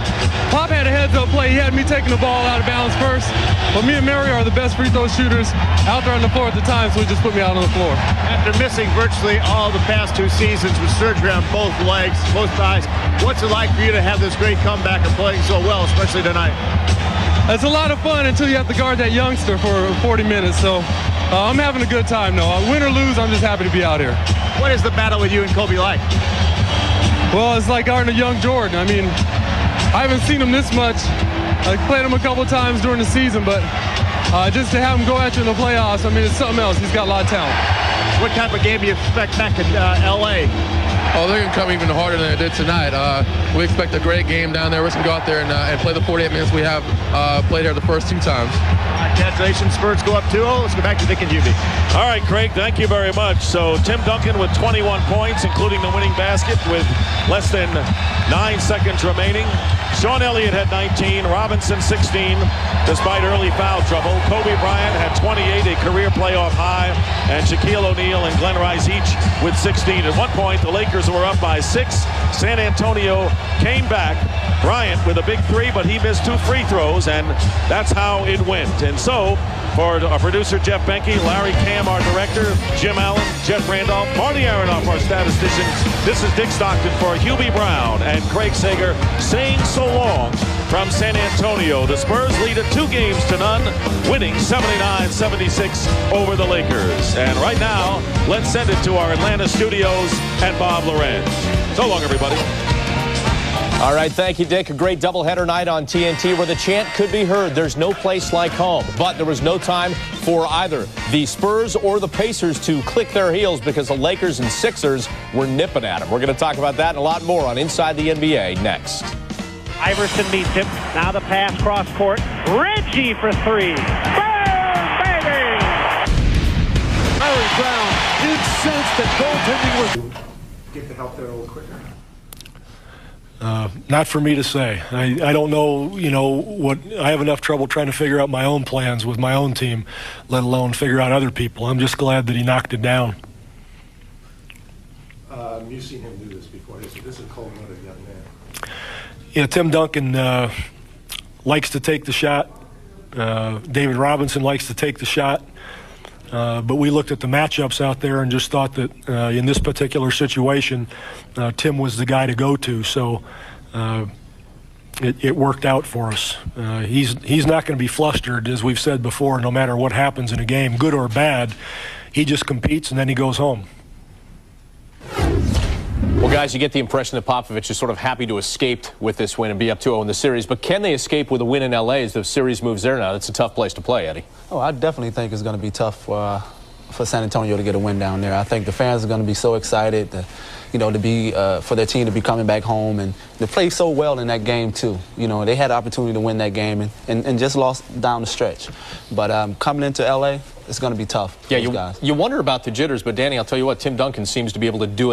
Pop had a heads-up play. He had me taking the ball out of bounds first, but me and Mario are the best free throw shooters out there on the floor at the time, so he just put me out on the floor. After missing virtually all the past 2 seasons with surgery on both legs, both thighs, what's it like for you to have this great comeback and playing so well, especially tonight? It's a lot of fun until you have to guard that youngster for 40 minutes, so I'm having a good time, though. Win or lose, I'm just happy to be out here. What is the battle with you and Kobe like? Well, it's like guarding a young Jordan. I mean, I haven't seen him this much. I played him a couple times during the season, but just to have him go at you in the playoffs, I mean, it's something else. He's got a lot of talent. What type of game do you expect back in L.A.? Oh, they're going to come even harder than they did tonight. We expect a great game down there. We're just going to go out there and play the 48 minutes we have played here the first 2 times. Congratulations, Spurs go up 2-0. Let's go back to Dick and Hubie. All right, Craig, thank you very much. So Tim Duncan with 21 points, including the winning basket with less than 9 seconds remaining. Sean Elliott had 19, Robinson 16, despite early foul trouble. Kobe Bryant had 28, a career playoff high, and Shaquille O'Neal and Glenn Rice each with 16. At one point, the Lakers were up by 6. San Antonio came back. Bryant with a big 3, but he missed 2 free throws, and that's how it went. And so, for our producer Jeff Benke, Larry Cam, our director, Jim Allen, Jeff Randolph, Marty Aronoff, our statistician, this is Dick Stockton for Hubie Brown and Craig Sager saying so long from San Antonio. The Spurs lead at 2-0, winning 79-76 over the Lakers. And right now, let's send it to our Atlanta studios and Bob Lorenz. So long, everybody. All right, thank you, Dick. A great doubleheader night on TNT where the chant could be heard, "There's no place like home." But there was no time for either the Spurs or the Pacers to click their heels because the Lakers and Sixers were nipping at them. We're going to talk about that and a lot more on Inside the NBA next. Iverson meets him. Now the pass cross court. Reggie for 3. Spurs, baby! Larry Brown incensed that goaltending was... Get the help there a little quicker. Not for me to say. I don't know, what. I have enough trouble trying to figure out my own plans with my own team, let alone figure out other people. I'm just glad that he knocked it down. You've seen him do this before. This is a cold-blooded young man. Yeah, Tim Duncan likes to take the shot. David Robinson likes to take the shot. But we looked at the matchups out there and just thought that in this particular situation, Tim was the guy to go to. So it worked out for us. He's not going to be flustered, as we've said before, no matter what happens in a game, good or bad. He just competes and then he goes home. Well, guys, you get the impression that Popovich is sort of happy to escape with this win and be up 2-0 in the series. But can they escape with a win in L.A. as the series moves there now? It's a tough place to play, Eddie. Oh, I definitely think it's going to be tough for San Antonio to get a win down there. I think the fans are going to be so excited for their team to be coming back home, and they played so well in that game too. They had the opportunity to win that game and just lost down the stretch. But coming into L.A., it's going to be tough. Yeah, you wonder about the jitters, but Danny, I'll tell you what, Tim Duncan seems to be able to do it.